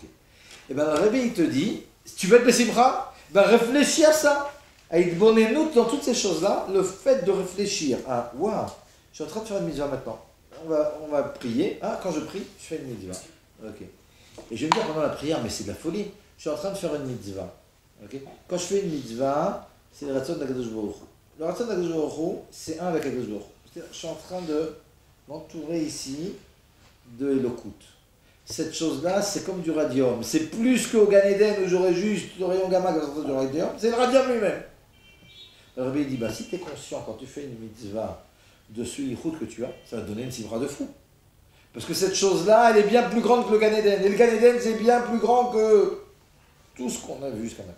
Et bien, le Rebbe, il te dit, si tu veux être Bessimcha, ben réfléchis à ça. À Idbonenout dans toutes ces choses-là, le fait de réfléchir à, waouh, je suis en train de faire une mitzvah maintenant. On va prier. Ah, quand je prie, je fais une mitzvah. Ok. Et je vais me dire pendant la prière, mais c'est de la folie. Je suis en train de faire une mitzvah. Ok. Quand je fais une mitzvah, c'est le Ratzon d'Akadosh Baruch Hu. Le Ratzon d'Akadosh Baruch Hu, c'est un avec Akadosh Baruch Hu. C'est-à-dire, je suis en train de m'entourer ici de Elokut. Cette chose-là, c'est comme du radium. C'est plus qu'au Gan Eden où j'aurais juste le rayon gamma qui sortait du radium. C'est le radium lui-même. Le Rebbe dit, bah, si tu es conscient quand tu fais une mitzvah de ce yichud que tu as, ça va te donner une simra de fou. Parce que cette chose-là, elle est bien plus grande que le Gan Eden. Et le Gan Eden, c'est bien plus grand que tout ce qu'on a vu jusqu'à maintenant.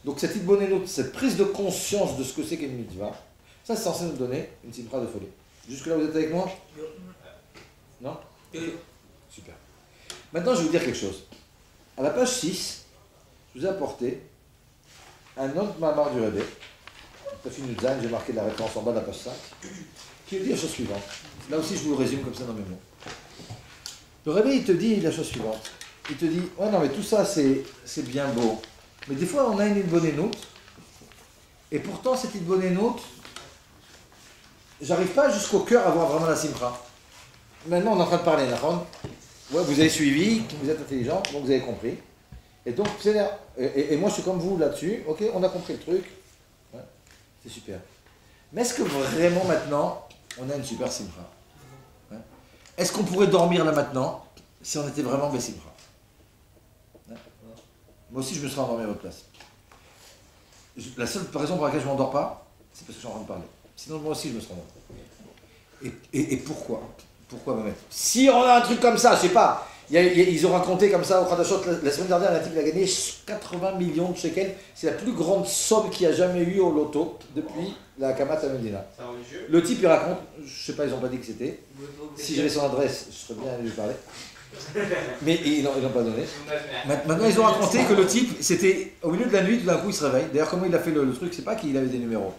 Donc cette idbonenout, cette prise de conscience de ce que c'est qu'une mitzvah, ça c'est censé nous donner une simra de folie. Jusque-là, vous êtes avec moi? Non? Super. Maintenant, je vais vous dire quelque chose. À la page 6, je vous ai apporté un autre mamar du Rebbe. J'ai marqué la référence en bas de la page 5, qui dit la chose suivante. Là aussi, je vous le résume comme ça dans mes mots. Le Rebbe, il te dit la chose suivante. Il te dit, ouais, non, mais tout ça, c'est bien beau. Mais des fois, on a une idbonenout, et pourtant, cette idbonenout, j'arrive pas jusqu'au cœur à voir vraiment la simcha. Maintenant, on est en train de parler, d'accord? Ouais, vous avez suivi, vous êtes intelligent, donc vous avez compris. Et donc, et moi, je suis comme vous là-dessus. Ok, on a compris le truc. Ouais, c'est super. Mais est-ce que vraiment maintenant, on a une super simcha? Ouais. Est-ce qu'on pourrait dormir là maintenant si on était vraiment Bessimcha? Ouais. Moi aussi, je me serais endormi à votre place. La seule raison pour laquelle je ne m'endors pas, c'est parce que je suis en train de parler. Sinon, moi aussi, je me serais endormi. Et pourquoi? Pourquoi me mettre? Si on a un truc comme ça, je sais pas, ils ont raconté comme ça au Khadashot, la semaine dernière, un type il a gagné 80 millions de shekels. C'est la plus grande somme qu'il y a jamais eu au loto depuis la Kamat Medina. Le type il raconte, je sais pas, ils n'ont pas dit que c'était. Si j'avais son adresse, je serais bien allé lui parler. Mais ils n'ont pas donné. Maintenant, ils ont raconté que le type, c'était au milieu de la nuit, tout d'un coup, il se réveille. D'ailleurs, comment il a fait le truc, c'est pas qu'il avait des numéros.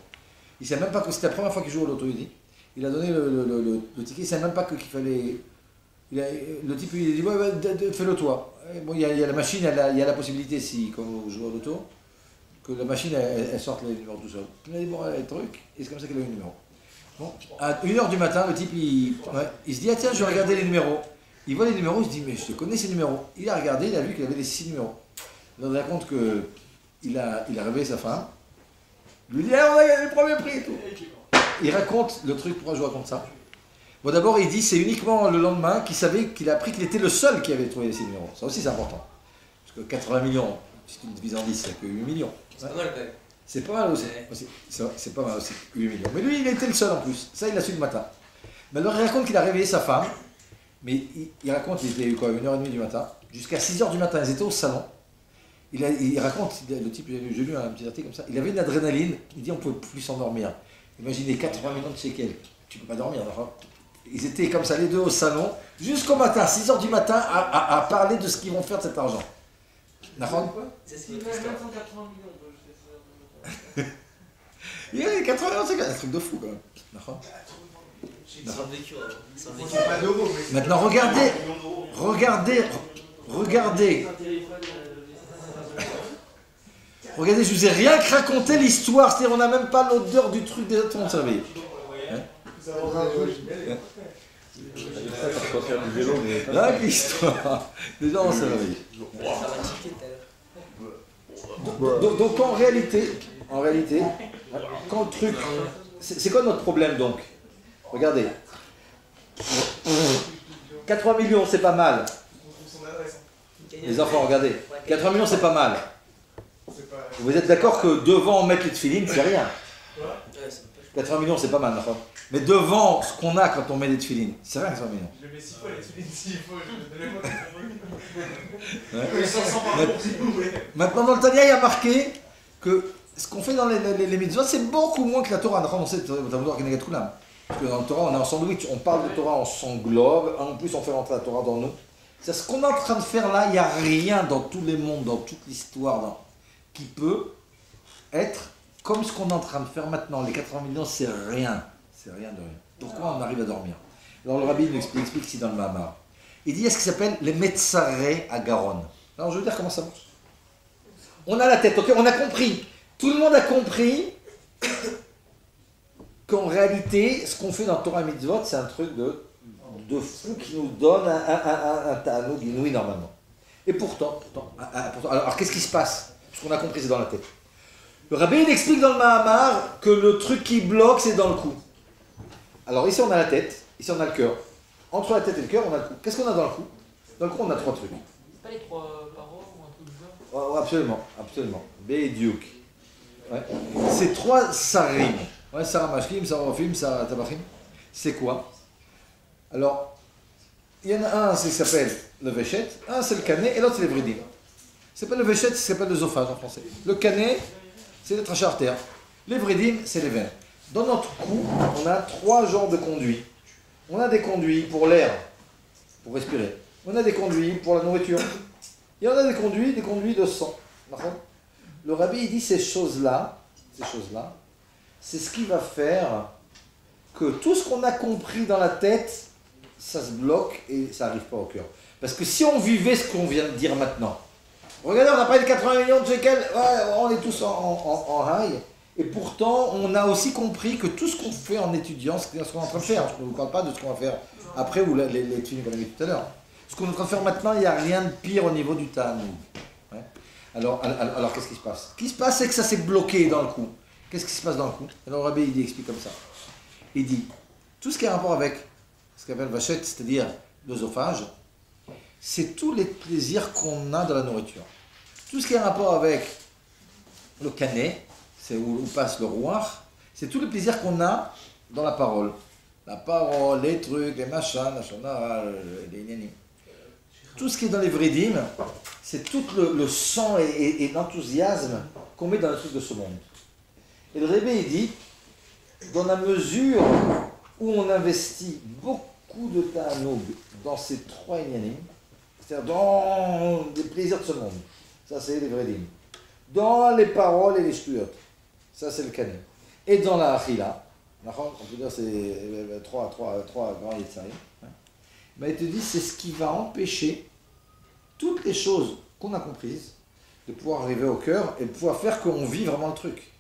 Il sait même pas que c'était la première fois qu'il joue au loto, il dit. Il a donné le ticket, il ne savait même pas qu'il fallait. Le type lui a dit ouais, fais-le toi. Bon, il y a la machine, il y a la possibilité, si, quand vous jouez au loto, que la machine elle sorte les numéros tout seul. Il a dit bon, le truc, et c'est comme ça qu'il a eu le numéro. Bon, à 1h du matin, le type il se dit ah tiens, je vais regarder les numéros. Il voit les numéros, il se dit mais je te connais ces numéros. Il a regardé, il a vu qu'il avait les 6 numéros. Il a compte qu'il a réveillé sa femme. Il lui dit ah, on a gagné le premier prix et tout. Il raconte le truc, pourquoi je vous raconte ça? Bon, d'abord, il dit c'est uniquement le lendemain qu'il savait qu'il a appris qu'il était le seul qui avait trouvé les 6 numéros. Ça aussi, c'est important. Parce que 80 millions, si tu divises en 10, c'est que 8 millions. C'est pas mal quand même. C'est pas mal aussi. C'est pas mal aussi, 8 millions. Mais lui, il était le seul en plus. Ça, il l'a su le matin. Mais alors, il raconte qu'il a réveillé sa femme. Mais il raconte, il était quoi, 1h30 du matin, jusqu'à 6h du matin, ils étaient au salon. Il raconte, le type, j'ai lu un petit article comme ça, il avait une adrénaline, il dit on ne pouvait plus s'endormir. Imaginez 80 millions de shekels, tu ne peux pas dormir. Alors, ils étaient comme ça les deux au salon, jusqu'au matin, 6h du matin, à parler de ce qu'ils vont faire de cet argent. Nahon? C'est ce Il qui y a est 980 millions, moi, je fais ça. Il y a 80 millions, c'est un truc de fou quand même. Nahon? C'est un vécu, hein. C'est un vécu. C'est pas d'euros, mais Maintenant regardez, regardez, je vous ai rien que raconté l'histoire, c'est-à-dire on n'a même pas l'odeur du truc déjà tout le monde s'est réveillé. ça va Quand faire du vélo, mais Là, quelle histoire. Déjà on s'est réveillé. Ça va tiquer tout à l'heure. Donc en réalité, quand le truc... C'est quoi notre problème donc? Regardez. 80 millions, c'est pas mal. son adresse. Les enfants, regardez. 80 millions, c'est pas mal. C'est pas. Vous êtes d'accord que devant mettre les tefilines, c'est rien. Ouais, c'est pas 80 millions, c'est pas mal, d'accord. Mais devant ce qu'on a quand on met des tefilines, c'est rien 80 millions. Je le mets 6 fois, les souliers 6 fois, je le donne Ouais. moi. 500 par jour, si vous voulez. Maintenant, dans le Tania, il y a marqué que ce qu'on fait dans les mitzvot, c'est beaucoup moins que la Torah. D'accord, on sait, parce que dans le Torah, on est en sandwich, on parle de Torah, on s'englobe, en plus on fait rentrer la Torah dans nous. C'est ce qu'on est en train de faire là, il n'y a rien dans tous les mondes, dans toute l'histoire, qui peut être comme ce qu'on est en train de faire maintenant. Les 80 millions, c'est rien. C'est rien de rien. Pourquoi on arrive à dormir? Alors le rabbi nous explique ici dans le Mahamar. Il dit, il y a ce qui s'appelle les Metzareh à Garonne. Alors je veux dire comment ça marche. On a la tête, ok, on a compris. Tout le monde a compris qu'en réalité, ce qu'on fait dans Torah et Mitzvot, c'est un truc de fou qui nous donne un ta'anoug inouï normalement. Et pourtant, alors qu'est-ce qui se passe? Ce qu'on a compris, c'est dans la tête. Le rabbi, il explique dans le Mahamar que le truc qui bloque, c'est dans le cou. Alors ici, on a la tête, ici, on a le cœur. Entre la tête et le cœur, on a le cou. Qu'est-ce qu'on a dans le cou? Dans le cou, on a 3 trucs. C'est pas les 3 paroles ou un truc du genre? Oh, absolument, absolument. Bediuk. Ouais. C'est 3 sarim. Ouais, Sarah Mashkim, Sarah Rofim, Sarah Tabachim. C'est quoi? Alors, il y en a un, c'est ce qui s'appelle le Véchet, un c'est le canet et l'autre c'est les vridim. C'est pas le Véchet, c'est ce qui s'appelle l'œsophage en français. Le canet, c'est les trachées artères. Les vridim, c'est les veines. Dans notre cou, on a 3 genres de conduits. On a des conduits pour l'air, pour respirer. On a des conduits pour la nourriture. Et on a des conduits de sang. Le rabbi il dit ces choses-là, c'est ce qui va faire que tout ce qu'on a compris dans la tête, ça se bloque et ça n'arrive pas au cœur. Parce que si on vivait ce qu'on vient de dire maintenant, regardez, on a parlé de 80 millions de shekels, ouais, on est tous en high, et pourtant on a aussi compris que tout ce qu'on fait en étudiant, c'est ce qu'on est en train de faire. Je ne vous parle pas de ce qu'on va faire après ou les films qu'on a vu tout à l'heure. Ce qu'on est en train de faire maintenant, il n'y a rien de pire au niveau du Talmud. Ouais. Alors qu'est-ce qui se passe? Ce qui se passe, c'est que ça s'est bloqué dans le cou. Qu'est-ce qui se passe dans le cou? Alors le rabbi il explique comme ça. Il dit, tout ce qui a rapport avec ce qu'on appelle vachette, c'est-à-dire l'œsophage, c'est tous les plaisirs qu'on a dans la nourriture. Tout ce qui a rapport avec le canet, c'est où passe le roi, c'est tous les plaisirs qu'on a dans la parole. La parole, les trucs, les machins, les ignanis. Tout ce qui est dans les vridim, c'est tout le sang et l'enthousiasme qu'on met dans les trucs de ce monde. Et le Rebbe, il dit, dans la mesure où on investit beaucoup de ta'anoug dans ces 3 inyanim, c'est-à-dire dans les plaisirs de ce monde, ça c'est les vridim, dans les paroles et les shtuyot, ça c'est le canet, et dans la achila, on peut dire c'est 3 grands yetzarim, mais il te dit c'est ce qui va empêcher toutes les choses qu'on a comprises de pouvoir arriver au cœur et de pouvoir faire qu'on vit vraiment le truc.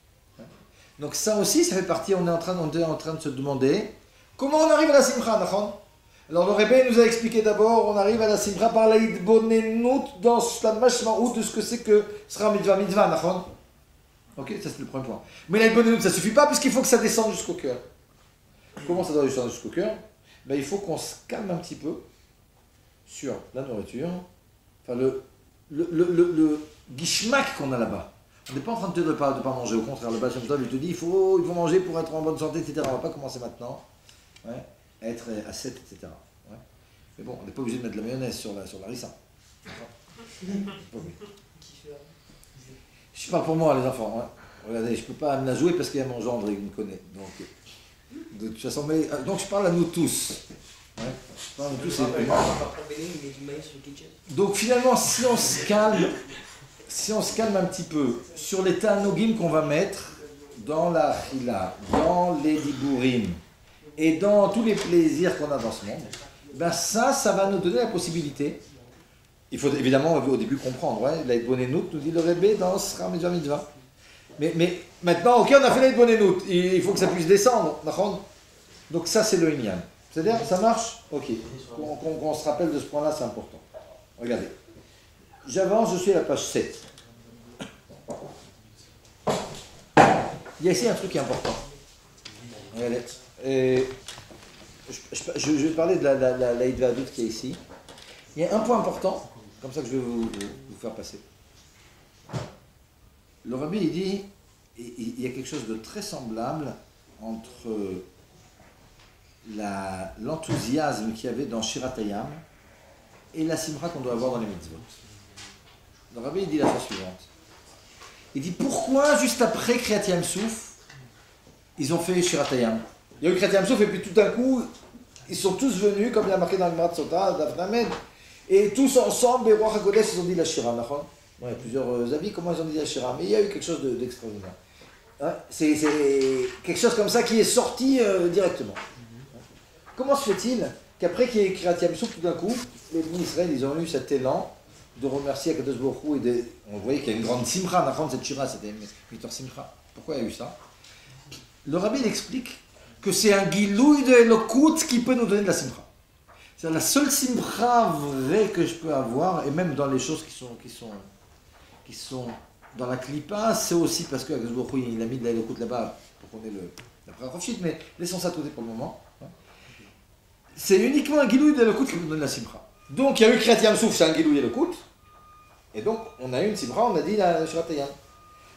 Donc ça aussi, ça fait partie, on est en train de se demander comment on arrive à la simcha, nachon? Alors le Rebbe nous a expliqué d'abord, on arrive à la simcha par la idbonenut dans la mashmaout de ce que c'est que sera mitzvah, nachon? Ok, ça c'est le premier point. Mais la idbonenut, ça suffit pas puisqu'il faut que ça descende jusqu'au cœur. Comment ça doit descendre jusqu'au cœur? Ben, il faut qu'on se calme un petit peu sur la nourriture, enfin le guishmak qu'on a là-bas. On n'est pas en train de te dire de ne pas manger, au contraire, le Baal Shem Tov, il te dit il faut manger pour être en bonne santé, etc. On ne va pas commencer maintenant, ouais, à être ascète, etc. Ouais. Mais bon, on n'est pas obligé de mettre de la mayonnaise sur la rissa. Je parle pour moi, les enfants. Hein. Regardez, je ne peux pas me la jouer parce qu'il y a mon gendre et il me connaît. Donc, de toute façon, donc je parle à nous tous. Ouais. Je parle à nous tous. Donc finalement, si on se calme un petit peu sur les tanogim qu'on va mettre dans la chila, dans les dibourim et dans tous les plaisirs qu'on a dans ce monde, ben ça va nous donner la possibilité. Il faut évidemment au début comprendre, ouais, l'Aïd-Bonenout nous dit le Rebbe dans Sra Mitzvah Mitzvah. Mais maintenant, ok, on a fait l'Aïd-Bonenout, il faut que ça puisse descendre, d'accord? Donc ça c'est le Inyan. C'est-à-dire, ça marche? Ok. Qu'on se rappelle de ce point-là, c'est important. Regardez. J'avance, je suis à la page 7. Il y a ici un truc qui est important. Regardez. Je vais parler de la Hidvadut qui est ici. Il y a un point important, comme ça que je vais vous faire passer. Le Rabbi, il dit, il y a quelque chose de très semblable entre l'enthousiasme qu'il y avait dans Shirat Hayam et la simcha qu'on doit avoir dans les mitzvot. Le Rabbi, il dit la chose suivante. Il dit, pourquoi juste après Kriyat Yam Souf, ils ont fait Shirat Hayam? Il y a eu Kriyat Yam Souf et puis tout d'un coup, ils sont tous venus, comme il y a marqué dans le Marat Sota, Dafnamed, et tous ensemble, les Ruach HaKodesh, ils ont dit la Shira, d'accord? Il y a plusieurs avis, comment ils ont dit la Shira, mais il y a eu quelque chose d'extraordinaire. Hein? C'est quelque chose comme ça qui est sorti directement. Comment se fait-il qu'après qu'il y ait écrit Kriyat Souf, tout d'un coup, les bénis Israël, ils ont eu cet élan de remercier Akadosh Baruch Hu et on voyait qu'il y a une grande simcha, d'accord, cette Shira, c'était Mitor Simcha. Pourquoi il y a eu ça? Le Rabbi il explique que c'est un gilouï de Elokut qui peut nous donner de la simcha. C'est la seule simcha vraie que je peux avoir, et même dans les choses qui sont dans la klipa, c'est aussi parce que Akadosh Baruch Hu, il a mis de la Elokut là-bas pour qu'on ait la prérogation, mais laissons ça de côté pour le moment. C'est uniquement un gilouï de Elokut qui nous donne la simcha. Donc il y a eu Kriyat Yam Souf, c'est un gilouï Elokut, et donc on a eu une simcha, on a dit la Shirat Hayam.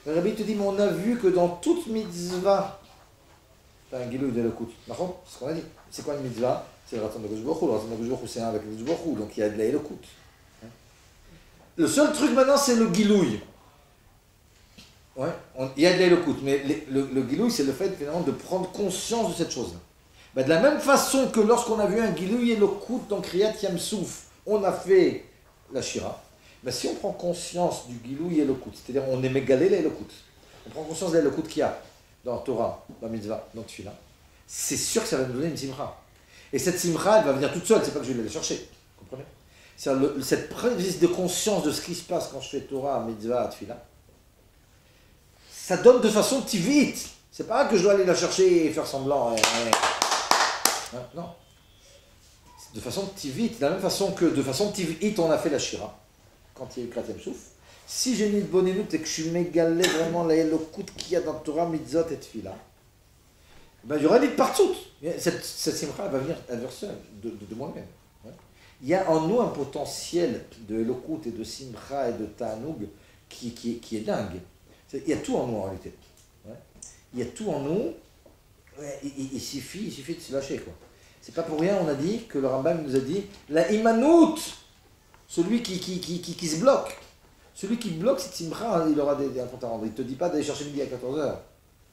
Le Rabbi te dit, mais on a vu que dans toute mitzvah, c'est un gilouï d'Elokut. C'est ce qu'on a dit. C'est quoi une mitzvah? C'est le Ratzon de Akadosh Baruch Hu. Le Ratzon de Akadosh Baruch Hu, c'est un avec Akadosh Baruch Hu, donc il y a de la Elokut. Le seul truc maintenant, c'est le gilouï. Ouais, il y a de la Elokut, mais le gilouï, c'est le fait finalement de prendre conscience de cette chose-là. Ben, de la même façon que lorsqu'on a vu un gilouï Elokut dans Kriyat Yam Souf, on a fait la Shira. Ben, si on prend conscience du gilouï Elokut, c'est-à-dire on est mégalé l'Elokut, on prend conscience de l'Elokut qu'il y a dans la Torah, dans la Mitzvah, dans le Tefila, c'est sûr que ça va nous donner une simcha. Et cette simcha, elle va venir toute seule, c'est pas que je vais aller chercher. Vous comprenez? Cette prise de conscience de ce qui se passe quand je fais Torah, Mitzvah, Tefila, ça donne de façon tivite. C'est pas que je dois aller la chercher et faire semblant. Non. C'est de façon tivite, de la même façon que de façon tivite, on a fait la Shira, quand il y a eu Kriyat Yam Souf. Si j'ai une bonne et que je suis mégalé vraiment la Elokut qu'il y a dans Torah, Mitzvot et Tefila, ben, il y aura une partout. Cette simcha, elle va venir seule, de moi-même. Ouais. Il y a en nous un potentiel de Elokut et de simcha et de ta'anoug qui est dingue. Il y a tout en nous en réalité. Ouais. Il y a tout en nous. Ouais, il suffit de se lâcher, quoi. C'est pas pour rien, on a dit que le Rambam nous a dit la imanout, celui qui se bloque. Celui qui bloque cette simcha, il aura un compte à rendre. Il ne te dit pas d'aller chercher midi à 14h.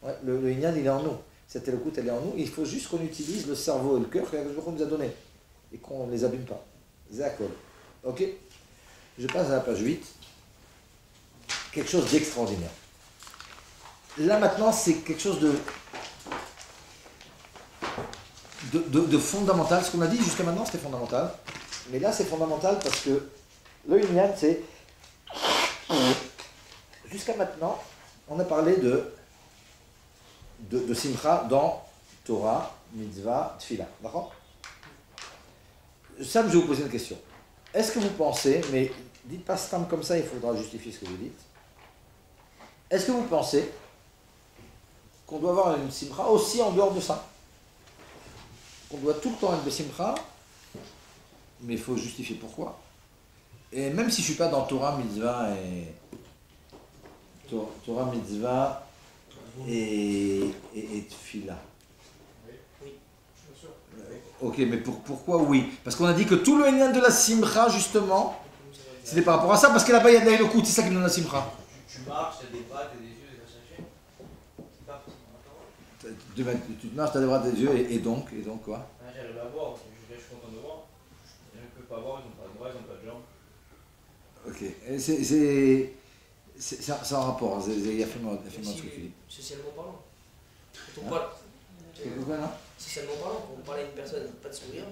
Ouais, le Inyan, il est en nous. Cette Elokut, elle est en nous. Il faut juste qu'on utilise le cerveau et le cœur qu'on nous a donné. Et qu'on ne les abîme pas. D'accord. Ok? Je passe à la page 8. Quelque chose d'extraordinaire. Là maintenant, c'est quelque chose de fondamental. Ce qu'on a dit jusqu'à maintenant, c'était fondamental. Mais là, c'est fondamental parce que le Inyan, c'est... Jusqu'à maintenant, on a parlé de simcha dans Torah, Mitzvah, Tefila. D'accord? Sam, je vais vous poser une question. Est-ce que vous pensez, mais dites pas stam comme ça, il faudra justifier ce que vous dites. Est-ce que vous pensez qu'on doit avoir une simcha aussi en dehors de ça? Qu'on doit tout le temps être de simcha, mais il faut justifier pourquoi. Et même si je ne suis pas dans Torah, Mitzvah et Torah, Mitzvah et Tefila. Oui, bien sûr. Ok, mais pourquoi oui? Parce qu'on a dit que tout le Hénin de la Simcha, justement, c'était par rapport à ça, parce que là-bas il y a de l'Elokout, c'est ça qui nous donne la Simcha. Tu marches, t'as des bras, t'as des yeux, des machins. C'est parti. Tu te marches, tu as des bras, des yeux, et donc quoi? Ah, j'arrive à voir, je suis content de voir. Les gens ne peuvent pas voir, ils n'ont pas de bras, ils n'ont pas de jambes. Ok, et c'est en rapport, il y a fait un truc. Socialement parlant. Quand on parle. Quoi, non? Socialement parlant, quand on parle à une personne et pas de sourire,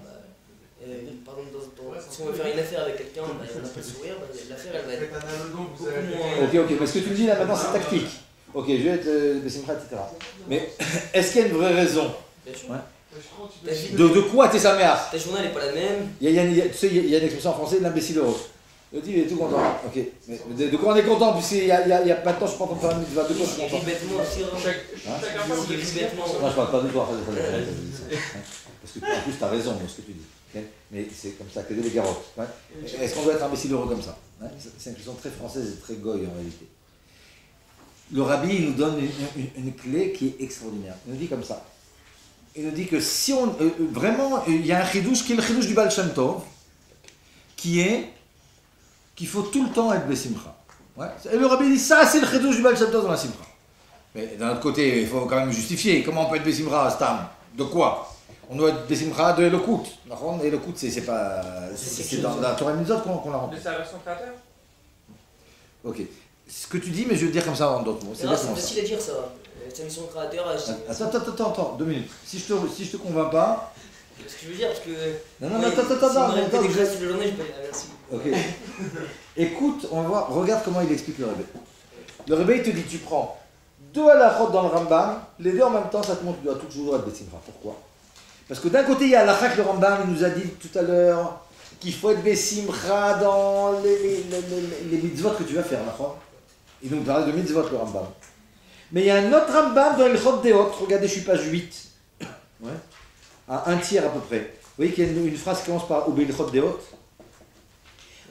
par exemple, si on veut faire une affaire avec quelqu'un, on n'a pas de sourire, l'affaire elle va être Faites un anodon, vous beaucoup avez. moins. Ok, mais ce que tu me dis là maintenant c'est tactique. Ok, je vais être Bessimcha, etc. Mais est-ce qu'il y a une vraie raison? Bien sûr. Ouais. Je crois que tu Ta peux. vie- De quoi t'es sa mère? Ta journée n'est pas la même. Tu sais, il y a une expression en français, l'imbécile heureux. Le type il est tout content. Ok, mais de quoi on est content? Puisqu'il y a maintenant je suis pas content de faire une mitzvah. De quoi je suis Il content? rit bêtement aussi. Chacun Il passe rit bêtement. Non, je parle pas de toi. Parce que en plus tu as raison dans ce que tu dis. Okay, mais c'est comme ça que les garottes. Ouais. Est-ce qu'on doit être imbécile heureux comme ça? Ouais, c'est une question très française et très goy en réalité. Le rabbi il nous donne une clé qui est extraordinaire. Il nous dit comme ça. Il nous dit que si on. Vraiment, il y a un chidouche qui est le chidouche du Baal Shem Tov, qui est qu'il faut tout le temps être Bessimcha. Ouais. Et le rabbi dit ça, c'est le chidouche du Baal Shem Tov dans la Simcha. Mais d'un autre côté, il faut quand même justifier. Comment on peut être Bessimcha, Stam? De quoi? On doit être Bessimcha de Elokout. Elokout, c'est pas. C'est dans la Torah Mitzvot qu'on l'a rempli. de sa version créateur. Ok. Ce que tu dis, mais je vais le dire comme ça en d'autres mots. C'est C'est exactement ça. facile à dire ça. Sa mission de créateur. Attends, 2 minutes. Si je te convainc pas. Ce que je veux dire, parce que. Non, Ouais, attends. Si on aurait fait des classes toute la journée, je peux dire merci. Ok. Écoute, on va voir, regarde comment il explique le Rebbe. Le Rebbe, il te dit, tu prends 2 halachot dans le Rambam, les 2 en même temps, ça te montre que tu dois toujours être Bessimcha. Pourquoi? Parce que d'un côté, il y a halakha que le Rambam, il nous a dit tout à l'heure qu'il faut être Bessimcha dans les mitzvot que tu vas faire, d'accord? Il nous parle de mitzvot, le Rambam. Mais il y a un autre Rambam dans Ilchot Deot, regardez, je suis page 8, ouais, à un tiers à peu près. Vous voyez qu'il y a une phrase qui commence par Ilchot Deot.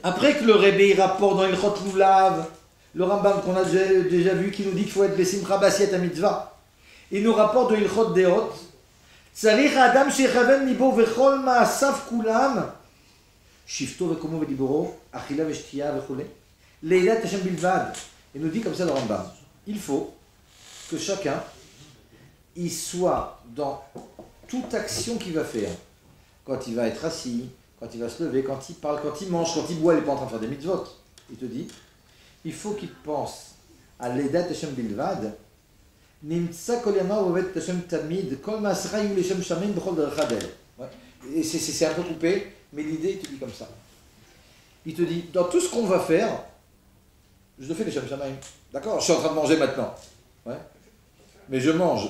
Après que le Rebbe il rapporte dans Ilchot Lulav, le Rambam qu'on a déjà vu, qui nous dit qu'il faut être Bessimcha Basiat à mitzvah, il nous rapporte de Ilchot Deot, Tzarich Adam shechaven libo vechol ma'asav kulam, shifto vekomo vediboro, achila veshtia vechole, leilat Hashem bilvad. Il nous dit comme ça le Rambam, il faut que chacun il soit dans toute action qu'il va faire, quand il va être assis, quand il va se lever, quand il parle, quand il mange, quand il boit, il n'est pas en train de faire des mitzvot. Il te dit, il faut qu'il pense à l'Edat Hashem Bilvad, Nimtsa kol yama ovet Hashem tamid, kol ma'asra yu l'Hashem shamin b'chol derechadel. Et c'est un peu coupé, mais l'idée, il te dit comme ça. Il te dit, dans tout ce qu'on va faire, je le fais l'Hashem shamin. D'accord, je suis en train de manger maintenant. Ouais. Mais je mange.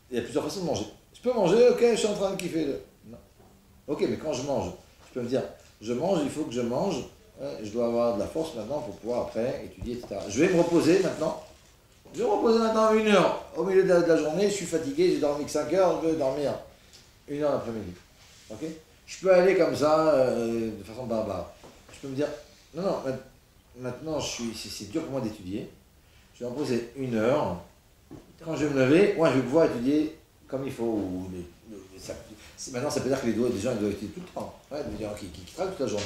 Il y a plusieurs façons de manger. Je peux manger, ok, je suis en train de kiffer. Non. Ok, mais quand je mange, je peux me dire, je mange, il faut que je mange, je dois avoir de la force maintenant pour pouvoir après étudier, etc. Je vais me reposer maintenant. Je vais me reposer maintenant 1 heure. Au milieu de la journée, je suis fatigué, j'ai dormi que 5 heures, je vais dormir 1 heure l'après-midi. Ok? Je peux aller comme ça, de façon barbare. Je peux me dire, non, maintenant c'est dur pour moi d'étudier. Je vais me reposer 1 heure. Quand je vais me lever, moi je vais pouvoir étudier comme il faut. Maintenant, ça peut dire que les gens ils doivent étudier tout le temps. Ouais, des gens qui travaillent toute la journée.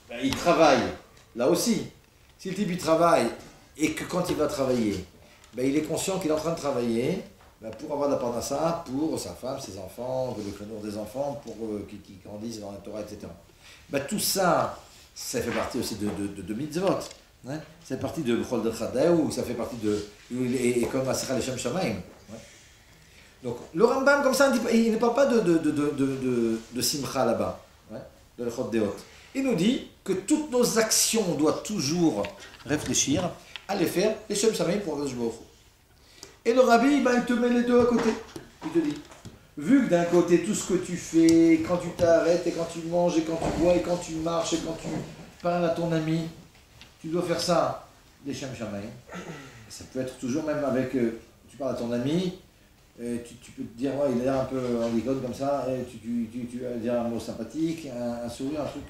Ben, ils travaillent, là aussi. Si le type il travaille et que quand il va travailler, ben, il est conscient qu'il est en train de travailler ben, pour avoir de la parnassa, pour sa femme, ses enfants, pour le clénour des enfants, pour qu'ils grandissent dans la Torah, etc. Ben, tout ça, ça fait partie aussi de mitzvot. Hein? Ça fait partie de B'chol de Chadaou, ça fait partie de. Et comme Asra Leshem Shamaim. Donc, le Rambam, comme ça, il ne parle pas de Simcha là-bas, ouais, de l'Echot Deot. Il nous dit que toutes nos actions, on doit toujours réfléchir à les faire, les Shem Shamaim pour Akadosh Baruch Hu. Et le Rabbi, ben, il te met les deux à côté. Il te dit, vu que d'un côté, tout ce que tu fais, quand tu t'arrêtes, et quand tu manges, et quand tu bois, et quand tu marches, et quand tu parles à ton ami, tu dois faire ça, les Shem Shamaim. Ça peut être toujours même avec, tu parles à ton ami, tu peux te dire, ouais, il a l'air un peu en licorne comme ça, et tu vas dire un mot sympathique, un sourire, un truc.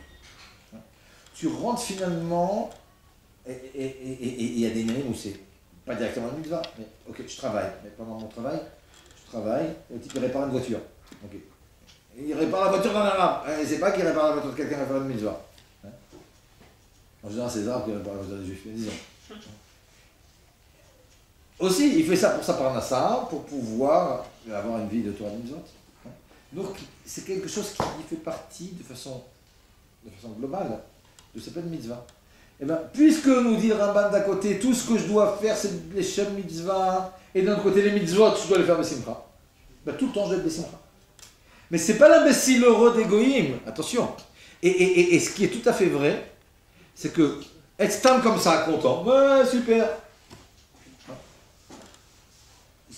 Tu rentres finalement, et il y a des nuits où c'est pas directement une mitzvah, mais ok, je travaille, mais pendant mon travail, le type il répare une voiture. Okay. Il répare la voiture d'un arabe. Il ne sait pas qu'il répare la voiture de quelqu'un qui va faire une mitzvah. Hein? En général, c'est les arabes qui réparent la voiture des juifs, mais disons. Aussi, il fait ça pour sa parnassa, pour pouvoir avoir une vie de Torah mitzvot. Hein? Donc, c'est quelque chose qui fait partie de façon globale de cette mitzvah. Et bien, puisque nous dit le Ramban d'un côté, tout ce que je dois faire, c'est les shem mitzvah, et d'un autre côté, les mitzvot, je dois les faire besimcha. Ben, tout le temps, je dois être besimcha. Mais ce n'est pas l'imbécile heureux d'égoïme, attention. Et ce qui est tout à fait vrai, c'est que être stam comme ça, content, ouais, super.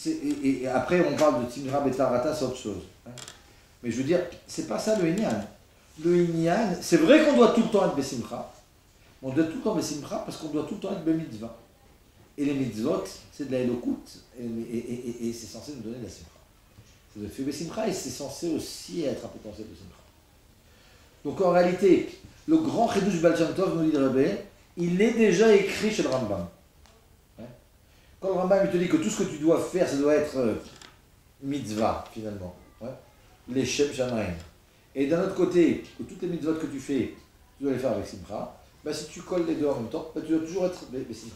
Et après, on parle de Timra Betarata, c'est autre chose. Hein. Mais je veux dire, c'est pas ça le Inyan. Le Inyan, c'est vrai qu'on doit tout le temps être besimcha. On doit tout le temps besimcha parce qu'on doit tout le temps être bemitzvah. Et les mitzvot, c'est de la elokut. Et c'est censé nous donner de la simcha. C'est de faire besimcha et c'est censé aussi être un potentiel de simcha. Donc en réalité, le grand Chidush Baal Shem Tov, nous dit le Rebbe, il est déjà écrit chez le Rambam. Hein? Quand le Rambam il te dit que tout ce que tu dois faire, ça doit être mitzvah, finalement. Ouais? Les Shem Shamaim. Et d'un autre côté, que toutes les mitzvot que tu fais, tu dois les faire avec simcha. Ben, si tu colles les deux en même temps, ben, tu dois toujours être besimcha.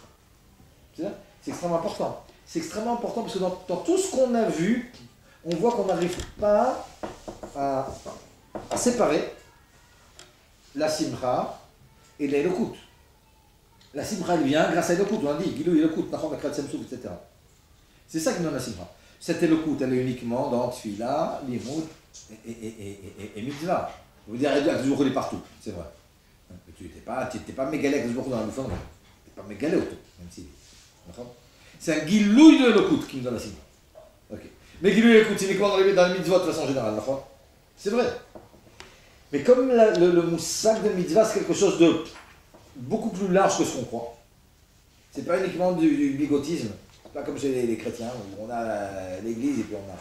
C'est extrêmement important. C'est extrêmement important parce que dans tout ce qu'on a vu, on voit qu'on n'arrive pas à séparer la simcha et l'elokut. La simcha, elle vient grâce à l'elokut. On a dit, Gilou elokut, Nachon Akrat Semsouf, etc. C'est ça qui donne la simcha. Cette elokut, elle est uniquement dans Tfila, Limoud et Mitzvah. Vous dire, toujours il est partout, c'est vrai. Tu n'étais pas mégalé avec le dans la bouffon, tu n'es pas mégalé autour, même si. C'est un Gilouï de l'elokut qui me donne la simcha. Okay. Mais Gilou elokut, c'est uniquement dans les mitzvot de façon générale, c'est vrai. Mais comme le moussag de mitzvah, c'est quelque chose de beaucoup plus large que ce qu'on croit. C'est pas uniquement du bigotisme. C'est pas comme chez les chrétiens, où on a l'église et puis on a...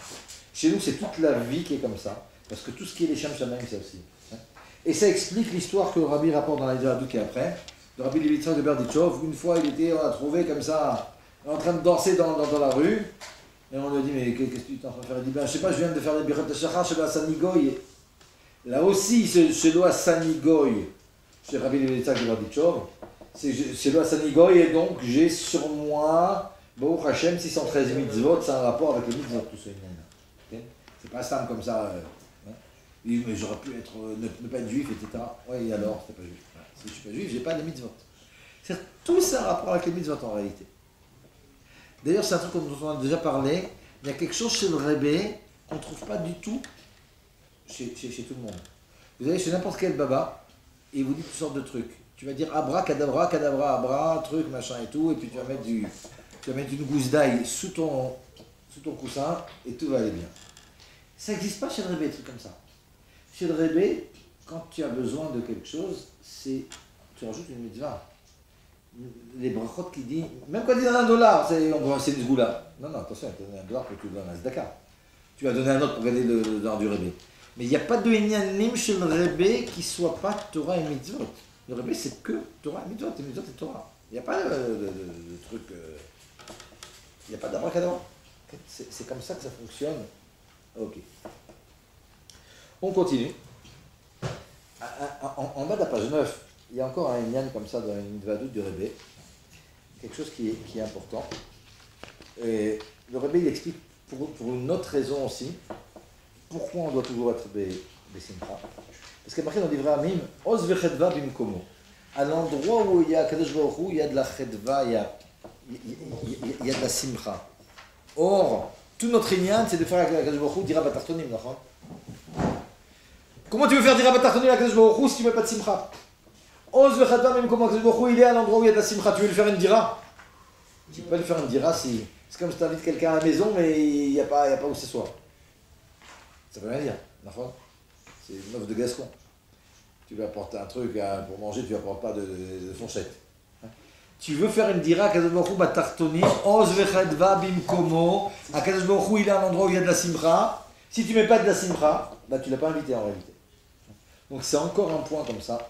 Chez nous, c'est toute la vie qui est comme ça. Parce que tout ce qui est les Shem Shamaim, c'est aussi. Hein. Et ça explique l'histoire que le Rabbi rapporte dans la Yidradou qui est après. Le Rabbi Levitzrak de Berdichov, une fois, on l'a trouvé comme ça, en train de danser dans la rue. Et on lui a dit, mais qu'est-ce que tu es en train de faire? Il dit, ben, je sais pas, je viens de faire des birot de shachar chez la Sanigoy. Là aussi, chez Loa Sanigoy, chez Rabbi Levitzrak de Berdichov, c'est Loa Sanigoy, et donc j'ai sur moi, Baruch Hashem, 613 mitzvot, c'est un rapport avec le mitzvot, tout ça. Okay? C'est pas simple comme ça. Hein? Mais j'aurais pu être, ne pas être juif, etc. Oui, alors, c'était pas juif. Ouais. Si je ne suis pas juif, je n'ai pas de mitzvot. C'est tout ça un rapport avec les mitzvot en réalité. D'ailleurs, c'est un truc dont on a déjà parlé. Il y a quelque chose chez le Rebbe qu'on ne trouve pas du tout chez tout le monde. Vous allez chez n'importe quel baba et il vous dit toutes sortes de trucs. Tu vas dire abra, cadabra, cadabra, abra, truc, machin et tout, et puis tu vas mettre une gousse d'ail sous ton coussin et tout va aller bien. Ça n'existe pas chez le Rebbe, des trucs comme ça. Chez le Rebbe, quand tu as besoin de quelque chose, tu rajoutes une mitzvah. Les brachot qui disent, même quand il donne $1, c'est une zgoula. Non, attention, tu donnes $1 pour que tu donnes un zdaka. Tu vas donner un autre pour gagner le dollar du Rebbe. Mais il n'y a pas de inyanim chez le Rebbe qui ne soit pas Torah et mitzvot. Le Rebbe, c'est que Torah et mitzvot. Et mitzvot et Torah. Il n'y a pas de truc. Il n'y a pas d'abracadabra. C'est comme ça que ça fonctionne. Ok. On continue. En bas de la page 9, il y a encore un inyan comme ça dans une vadoute du Rebbe. Quelque chose qui est important. Et le Rebbe, il explique pour une autre raison aussi, pourquoi on doit toujours être besimcha. Parce qu'il y a marqué dans l'Ivra Amim, Oz vechedva bimkomo. À l'endroit où il y a Kadosh Baruch Hu, il y a de la chedva, il y a de la simcha. Or, tout notre inyan, c'est de faire la Kadosh Baruch Hu dira batartonim, d'accord? Comment tu veux faire dira batartonim à Kadosh Baruch Hu si tu ne mets pas de simcha? Oz vechedva bimkomo, Kadosh Baruch Hu, il est à l'endroit où il y a de la simcha. Tu veux lui faire une dira? Tu ne peux pas lui faire une dira si... C'est comme si tu invites quelqu'un à la maison, mais il n'y a pas où ce soit. Ça veut rien dire, d'accord? C'est une offre de Gascon. Tu lui apportes un truc pour manger, tu lui apportes pas de fourchette. Hein? Tu veux faire une dira, Kadosh Baruch Hu batartoni, oz vechedva bimkomo, à Kadosh Baruch Hu, il est à un endroit où il y a de la simcha. Si tu mets pas de la simcha, bah tu l'as pas invité en réalité. Donc c'est encore un point comme ça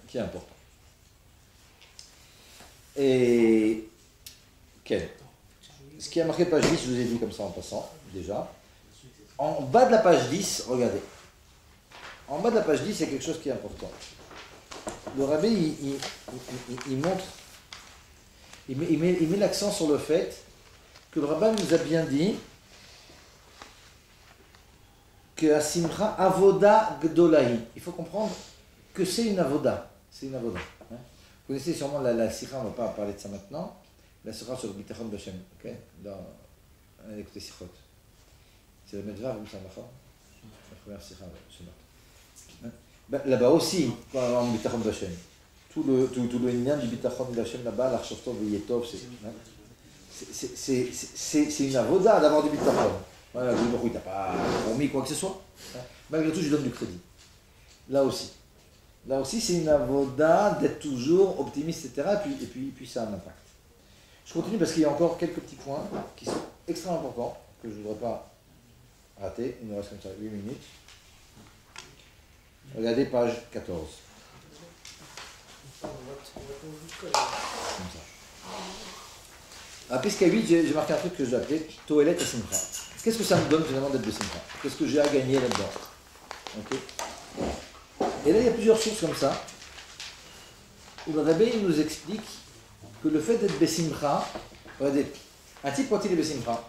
qui est important. Et quel? Ce qui a marqué page 10, je vous ai dit comme ça en passant, déjà. En bas de la page 10, regardez. En bas de la page 10, il y a quelque chose qui est important. Le rabbi, il montre, il met l'accent sur le fait que le rabbin nous a bien dit que la simcha avoda gdolahi. Il faut comprendre que c'est une avoda. C'est une avoda. Hein. Vous connaissez sûrement la sikha, on ne va pas parler de ça maintenant. La sikha sur le bitachon d'Hachem. Okay? On a écouté sikhot. C'est le medvar ou ça, la première sikha, c'est notre. Ben, là-bas aussi, en bitachon d'Hachem. Tout le lien du bitachon d'Hachem là-bas, l'archostov et yetov, c'est une avoda d'avoir du bitachon. Voilà, il n'a pas promis quoi que ce soit. Malgré tout, je donne du crédit. Là aussi, c'est une avoda d'être toujours optimiste, etc. Et puis ça a un impact. Je continue parce qu'il y a encore quelques petits points qui sont extrêmement importants, que je ne voudrais pas rater. Il nous reste comme ça 8 minutes. Regardez page 14. Comme ça. À Pesca 8, j'ai marqué un truc que j'ai appelé Toelet et Simcha. Qu'est-ce que ça me donne finalement d'être de Simcha? Qu'est-ce que j'ai à gagner là-dedans? Okay. Et là, il y a plusieurs sources comme ça, où le rabbi nous explique que le fait d'être Bessimcha, regardez, un type quand il est Bessimcha,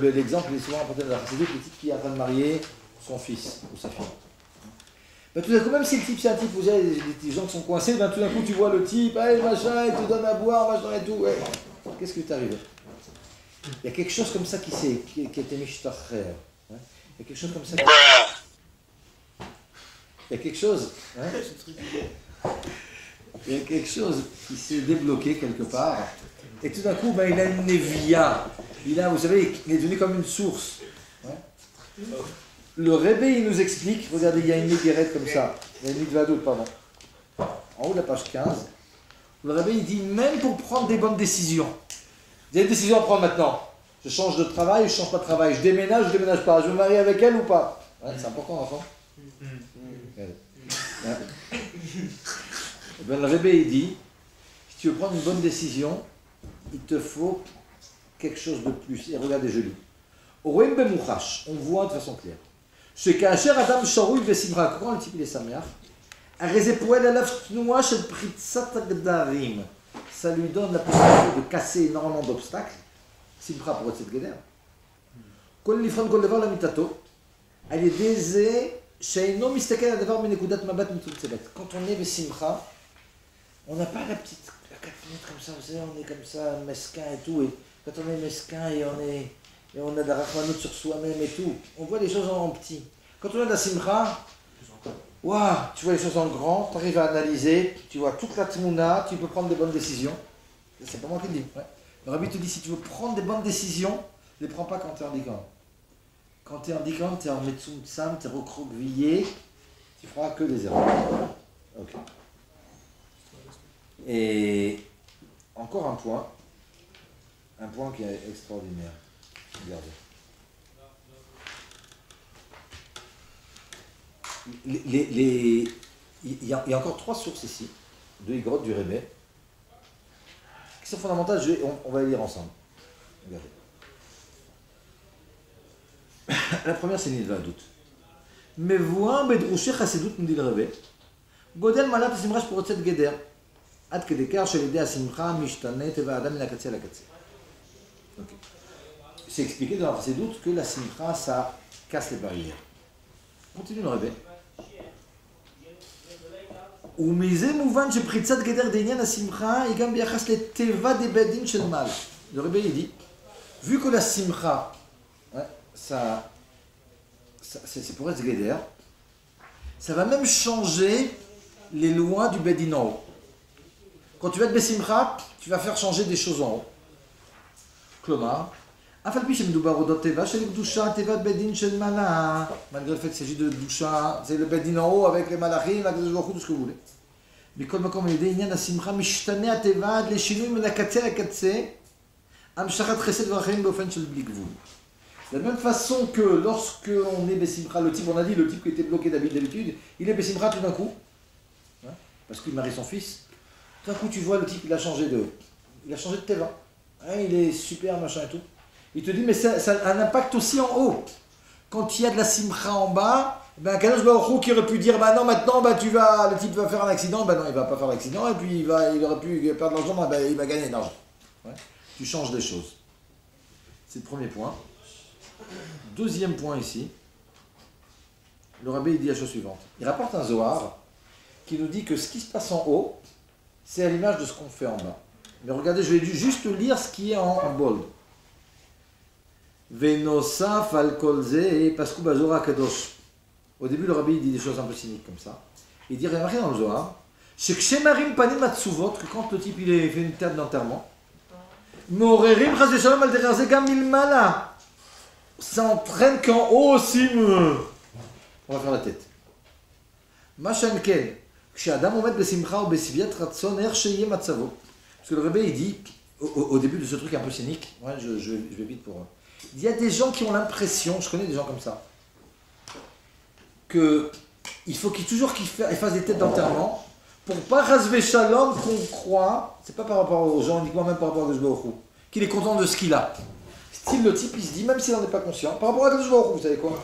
l'exemple est souvent apporté dans la Chassidut, le type qui est en train de marier son fils ou sa fille. Ben, tout d'un coup, même si le type c'est un type, vous avez des gens qui sont coincés, ben, tout d'un coup tu vois le type, hey, machin, il te donne à boire, machin et tout. Ouais. Qu'est-ce qui t'arrive? Il y a quelque chose comme ça qui a été mishtacher. Il y a quelque chose comme ça. Il y a quelque chose. Il y a quelque chose qui s'est débloqué quelque part. Et tout d'un coup, ben, il a une nevia. Vous savez, il est devenu comme une source. Le Rebbe, il nous explique, regardez, il y a une migrette comme ça. Il y a une migradoute, pardon. En haut de la page 15. Le Rebbe, il dit, même pour prendre des bonnes décisions. Il y a une décision à prendre maintenant. Je change de travail ou je ne change pas de travail. Je déménage pas. Je me marie avec elle ou pas. C'est important, enfant. Ben, le Rebbe, il dit, si tu veux prendre une bonne décision, il te faut quelque chose de plus. Et regardez, je lis. On voit de façon claire. Quand le type il est sameach, ça lui donne la possibilité de casser énormément d'obstacles. Simcha pour être cette guédère. Quand on est besimcha, on n'a pas la 4 minutes comme ça, vous savez, on est comme ça, mesquin et tout. Et quand on est mesquin et on a de la rachmanut sur soi-même et tout, on voit les choses en petit. Quand on a de la simcha, wow, tu vois les choses en grand, tu arrives à analyser, tu vois toute la tmouna, tu peux prendre des bonnes décisions. C'est pas moi qui le dis. Ouais. Le rabbi te dit, si tu veux prendre des bonnes décisions, ne les prends pas quand tu es en dikan. Quand tu es en dikan, tu es en metsum tsam, tu es recroquevillé, tu feras que des erreurs. Ok. Et encore un point qui est extraordinaire. Regardez. Il y a encore 3 sources ici, de Igrot du Rebbe, qui sont fondamentales, on va les lire ensemble. Regardez. La première, c'est Nidvadut. Mais voix bedrouché chassidut, nous dit le Rebbe, Godel malat simrash pour cette guéder, ad kedekar shel idée simcha mishtane teva adam min hakatse la katse. C'est expliqué dans la chassidut que la simcha, ça casse les barrières. Continue le Rebbe. ומזה מובן שפריצת גדר דעניין השמחה היא גם ביחס לטבע דבית דין של מעלה. Le Rebbe il dit, vu que la simcha, c'est pour être geder, ça va même changer les lois du beit din en haut. Quand tu vas être besimcha, tu vas faire changer des choses en haut. כלומר, אף על פי שמדובר אודות טבע של קדושה, טבעת בית דין של מעלה, malgré le fait qu'il s'agit de קדושה, c'est le beit din en haut avec les malachim, avec les joueurs, tout ce que vous voulez. מכל מקום, על ידי עניין השמחה, משתנה הטבע עד לשינוי מן הקצה לקצה, המשכת חסד ורחמים באופן של בלי גבול. De la même façon que lorsque on est besimcha, le type, on a dit, le type qui était bloqué d'habitude, il est besimcha tout d'un coup, hein, parce qu'il marie son fils, tout d'un coup tu vois le type, il a changé de teva, hein, il est super, machin et tout. Il te dit, mais ça a un impact aussi en haut. Quand il y a de la simcha en bas, Ben, Kadosh Baruch Hu qui aurait pu dire, bah non, maintenant, bah, le type va faire un accident, ben non, il va pas faire l'accident, et puis il aurait pu perdre de l'argent, ben, il va gagner de l'argent. Ouais. Tu changes les choses. C'est le premier point. Deuxième point ici, le rabbi il dit la chose suivante. Il rapporte un Zohar qui nous dit que ce qui se passe en haut, c'est à l'image de ce qu'on fait en bas. Mais regardez, je vais juste lire ce qui est en bold. Venosaf al kolze pasku bazora kadosh. Au début, le rabbi il dit des choses un peu cyniques comme ça. Il dit, remarquez dans le Zohar, c'est que chez Marim Panim Matsuvot, que quand le type il a fait une tête d'enterrement, Morerim Chaz Shalom al derrière Zegam Milmala, ça entraîne qu'en haut aussi, on va faire la tête. Machanken, chez Adam Omet Besimcha ou Besiviat Ratson Er Sheye Matsavo. Parce que le rabbi il dit, au début de ce truc un peu cynique, ouais, je vais vite pour eux. Il y a des gens qui ont l'impression, je connais des gens comme ça, qu'il faut toujours qu'ils fassent des têtes d'enterrement pour pas rasver shalom qu'on croit, c'est pas par rapport aux gens, uniquement même par rapport à Kadosh Baruch Hu, qu'il est content de ce qu'il a. Style le type, il se dit, même s'il n'en est pas conscient, par rapport à Kadosh Baruch Hu, vous savez quoi?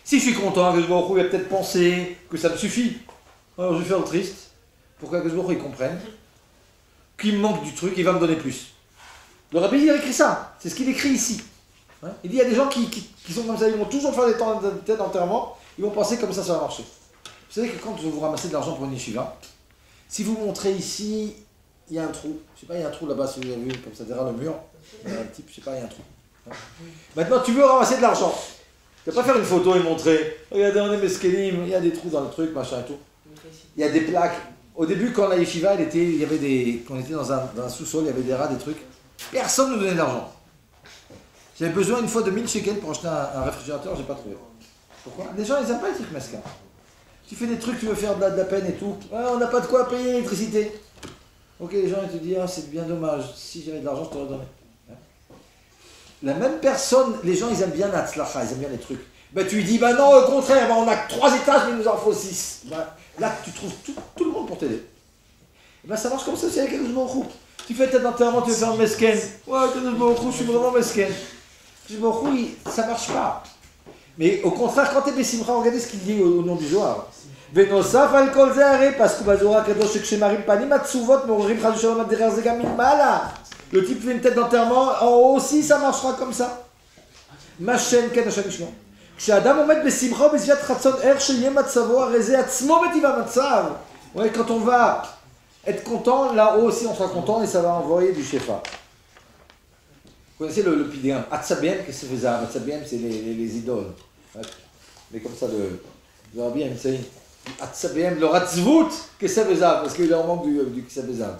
Si je suis content, Kadosh Baruch Hu va peut-être penser que ça me suffit. Alors je vais faire le triste, pour que Kadosh Baruch Hu il comprenne qu'il me manque du truc, il va me donner plus. Le rabbi il a écrit ça, c'est ce qu'il écrit ici. Hein, il dit, il y a des gens qui sont comme ça, ils vont toujours faire des têtes d'enterrement, ils vont penser comme ça va marcher. Vous savez que quand vous ramassez de l'argent pour une yeshiva, si vous montrez ici, il y a un trou. Je sais pas, il y a un trou là-bas, si vous avez vu, comme ça derrière le mur. Il y a un type, je sais pas, il y a un trou. Maintenant, tu veux ramasser de l'argent. Tu vas pas faire une photo et montrer. Regardez, on est meskelim, il y a des trous dans le truc, machin et tout. Il y a des plaques. Au début, quand la yeshiva, quand on était dans un sous-sol, il y avait des rats, des trucs. Personne ne nous donnait de l'argent. J'avais besoin une fois de 1000 shekels pour acheter un réfrigérateur, j'ai pas trouvé. Pourquoi? Les gens, ils n'aiment pas les trucs mesquins. Tu fais des trucs, tu veux faire de la peine et tout. Ouais, on n'a pas de quoi payer l'électricité. Ok, les gens, ils te disent, ah, c'est bien dommage. Si j'avais de l'argent, je t'aurais donné. La même personne, les gens, ils aiment bien la tzlacha, ils aiment bien les trucs. Ben, tu lui dis, ben non, au contraire, ben, on a 3 étages, mais il nous en faut 6. Ben, là, tu trouves tout le monde pour t'aider. Ben, ça marche comme ça, c'est avec Kadosh Baruch Hu. Tu fais tête enterrement, tu veux faire un mesken. Ouais, Kadosh Baruch Hu, je suis vraiment mesken. Kadosh Baruch Hu, ça marche pas. Mais au contraire, quand tu es Bessimcha, regardez ce qu'il dit au nom du Zohar. Venosaf al kol ze'are, parce que Bazora Kadosh Kshemarim Panim Matsuvot, Morim Chaz Shalom ad derrière Zegam Milmala. Le type fait une tête d'enterrement, en haut aussi ça marchera comme ça. Machen ken Hashem Mishno. כשאדם עומד בשמחה ובשביעת רצון ער שיהיה מצבו, הרי זה עצמו מטיב המצב. Ouais, quand on va être content, là-haut aussi on sera content et ça va envoyer du shefa. Vous connaissez le pidéum, Atzabem, qu'est-ce que c'est ça? Atzabem, c'est les idoles. Mais comme ça, le rabbi a dit, Atzabem, le Ratzvut, qu'est-ce que c'est ça? Parce qu'il leur manque du Kisabezam.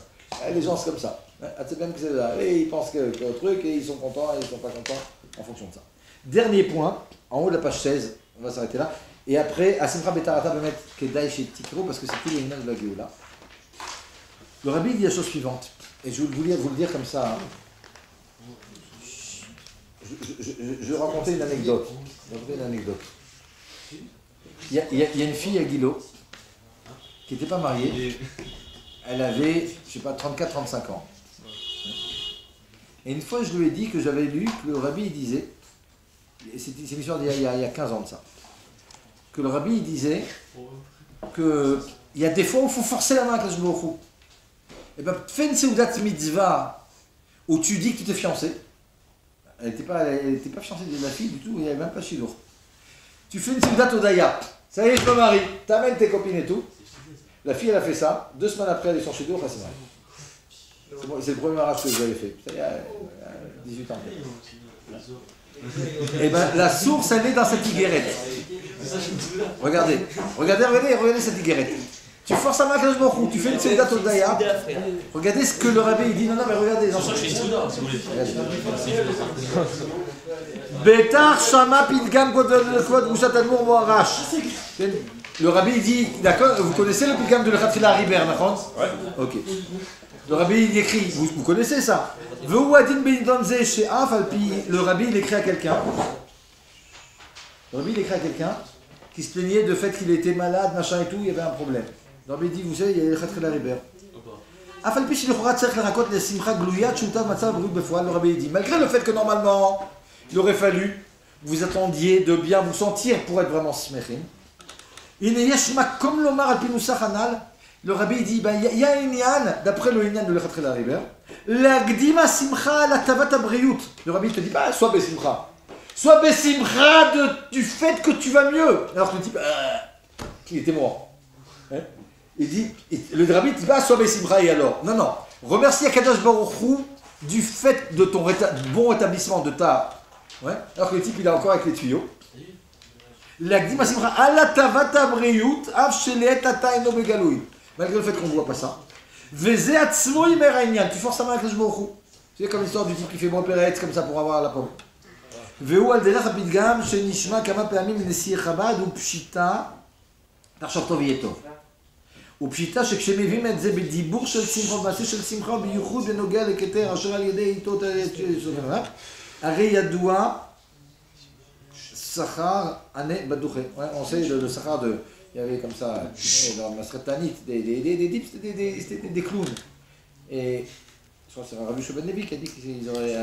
Les gens, c'est comme ça. Atzabem, qu'est-ce que c'est ça? Et ils pensent que le truc, et ils sont contents, et ils ne sont pas contents, en fonction de ça. Dernier point, en haut de la page 16, on va s'arrêter là. Et après, Asimcha Betarata va mettre Kedai chez Tikro, parce que c'est tous les images de la Géoula. Le rabbi dit la chose suivante, et je voulais vous le dire comme ça. Je vais raconter une anecdote. Il y a une fille à Guilo qui n'était pas mariée. Elle avait, je sais pas, 34-35 ans. Et une fois, je lui ai dit que j'avais lu que le rabbi il disait, c'est une histoire d'il y a 15 ans de ça, que le rabbi il disait qu'il y a des fois où il faut forcer la main à Kadosh Baruch Hu. Et bien, fais une seudat mitzvah où tu dis que tu t'es fiancé. Elle n'était pas fiancée de la fille du tout, il n'y avait même pas chilour. Tu fais une seudat odaya. Ça y est, je me marie. T'amènes tes copines et tout. La fille, elle a fait ça. 2 semaines après, elle est sur chilour, elle s'est mariée. C'est le premier mariage que j'avais fait. Il y a 18 ans. Et bien, la source, elle est dans cette higuerette. Regardez cette higuerette. Tu forces à Kadosh Baruch Hu, tu fais une seudat odaya. Regardez ce que le rabbi il dit. Non, mais regardez les enfants. Betar Shama Pidgam Godel Gushat Admour Moarash. Le rabbi il dit, d'accord, vous connaissez le Pidgam de l'Echatchila Riber, d'accord? Ouais. Ok. Le rabbi il écrit, vous connaissez ça? Le rabbi il écrit à quelqu'un. Le rabbi il écrit à quelqu'un qui se plaignait de fait qu'il était malade, machin et tout, il y avait un problème. Le rabbi dit, vous savez, il y a l'Echatchila Riber. Le rabbi dit, malgré le fait que normalement, il aurait fallu que vous attendiez de bien vous sentir pour être vraiment smechim, Comme l'Omar al Pinoussa Hanal, le rabbi dit il y a un Inyan, d'après le Inyan de l'Echatre la Riber, l'Agdima Simcha la Tavata Breyut. Le rabbi te dit sois Besimcha. Sois Besimcha du fait que tu vas mieux. Alors que le type, qu'il était mort. Hein? Il dit, le rabbi dit sois Besimcha et alors. Non. Remercie Akadosh Baruch Hu du fait de ton bon rétablissement de ta. Ouais? Alors que le type il est encore avec les tuyaux. L'Agdima Simcha ala Tavata Breyut, av shelet ata eno begaloui. Malgré le fait qu'on ne voit pas ça. Veze atzmo imer ha'inyan. Tu forces sa main avec Akadosh Baruch Hu. C'est comme l'histoire du type qui fait bon péretz comme ça pour avoir la pomme. והוא על דרך הפתגם שנשמע כמה פעמים מנשיא חב"ד הוא פשיטה, תחשוב טוב יהיה טוב. הוא פשיטה שכשמביאים את זה בדיבור של שמחה, במעשה של שמחה ובייחוד בנוגע לכתר אשר על ידי עיתות הרי ידוע שכר ענה בדוחה. On sait le sachar de, il y avait comme ça dans la Masret Tanit des clowns. Et je crois que c'est un Rabbi Shobad Levi qui a dit qu'ils auraient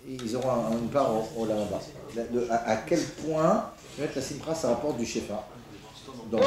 ils auront une part au Lamaba. À quel point la Simcha ça rapporte du Shefa. Donc.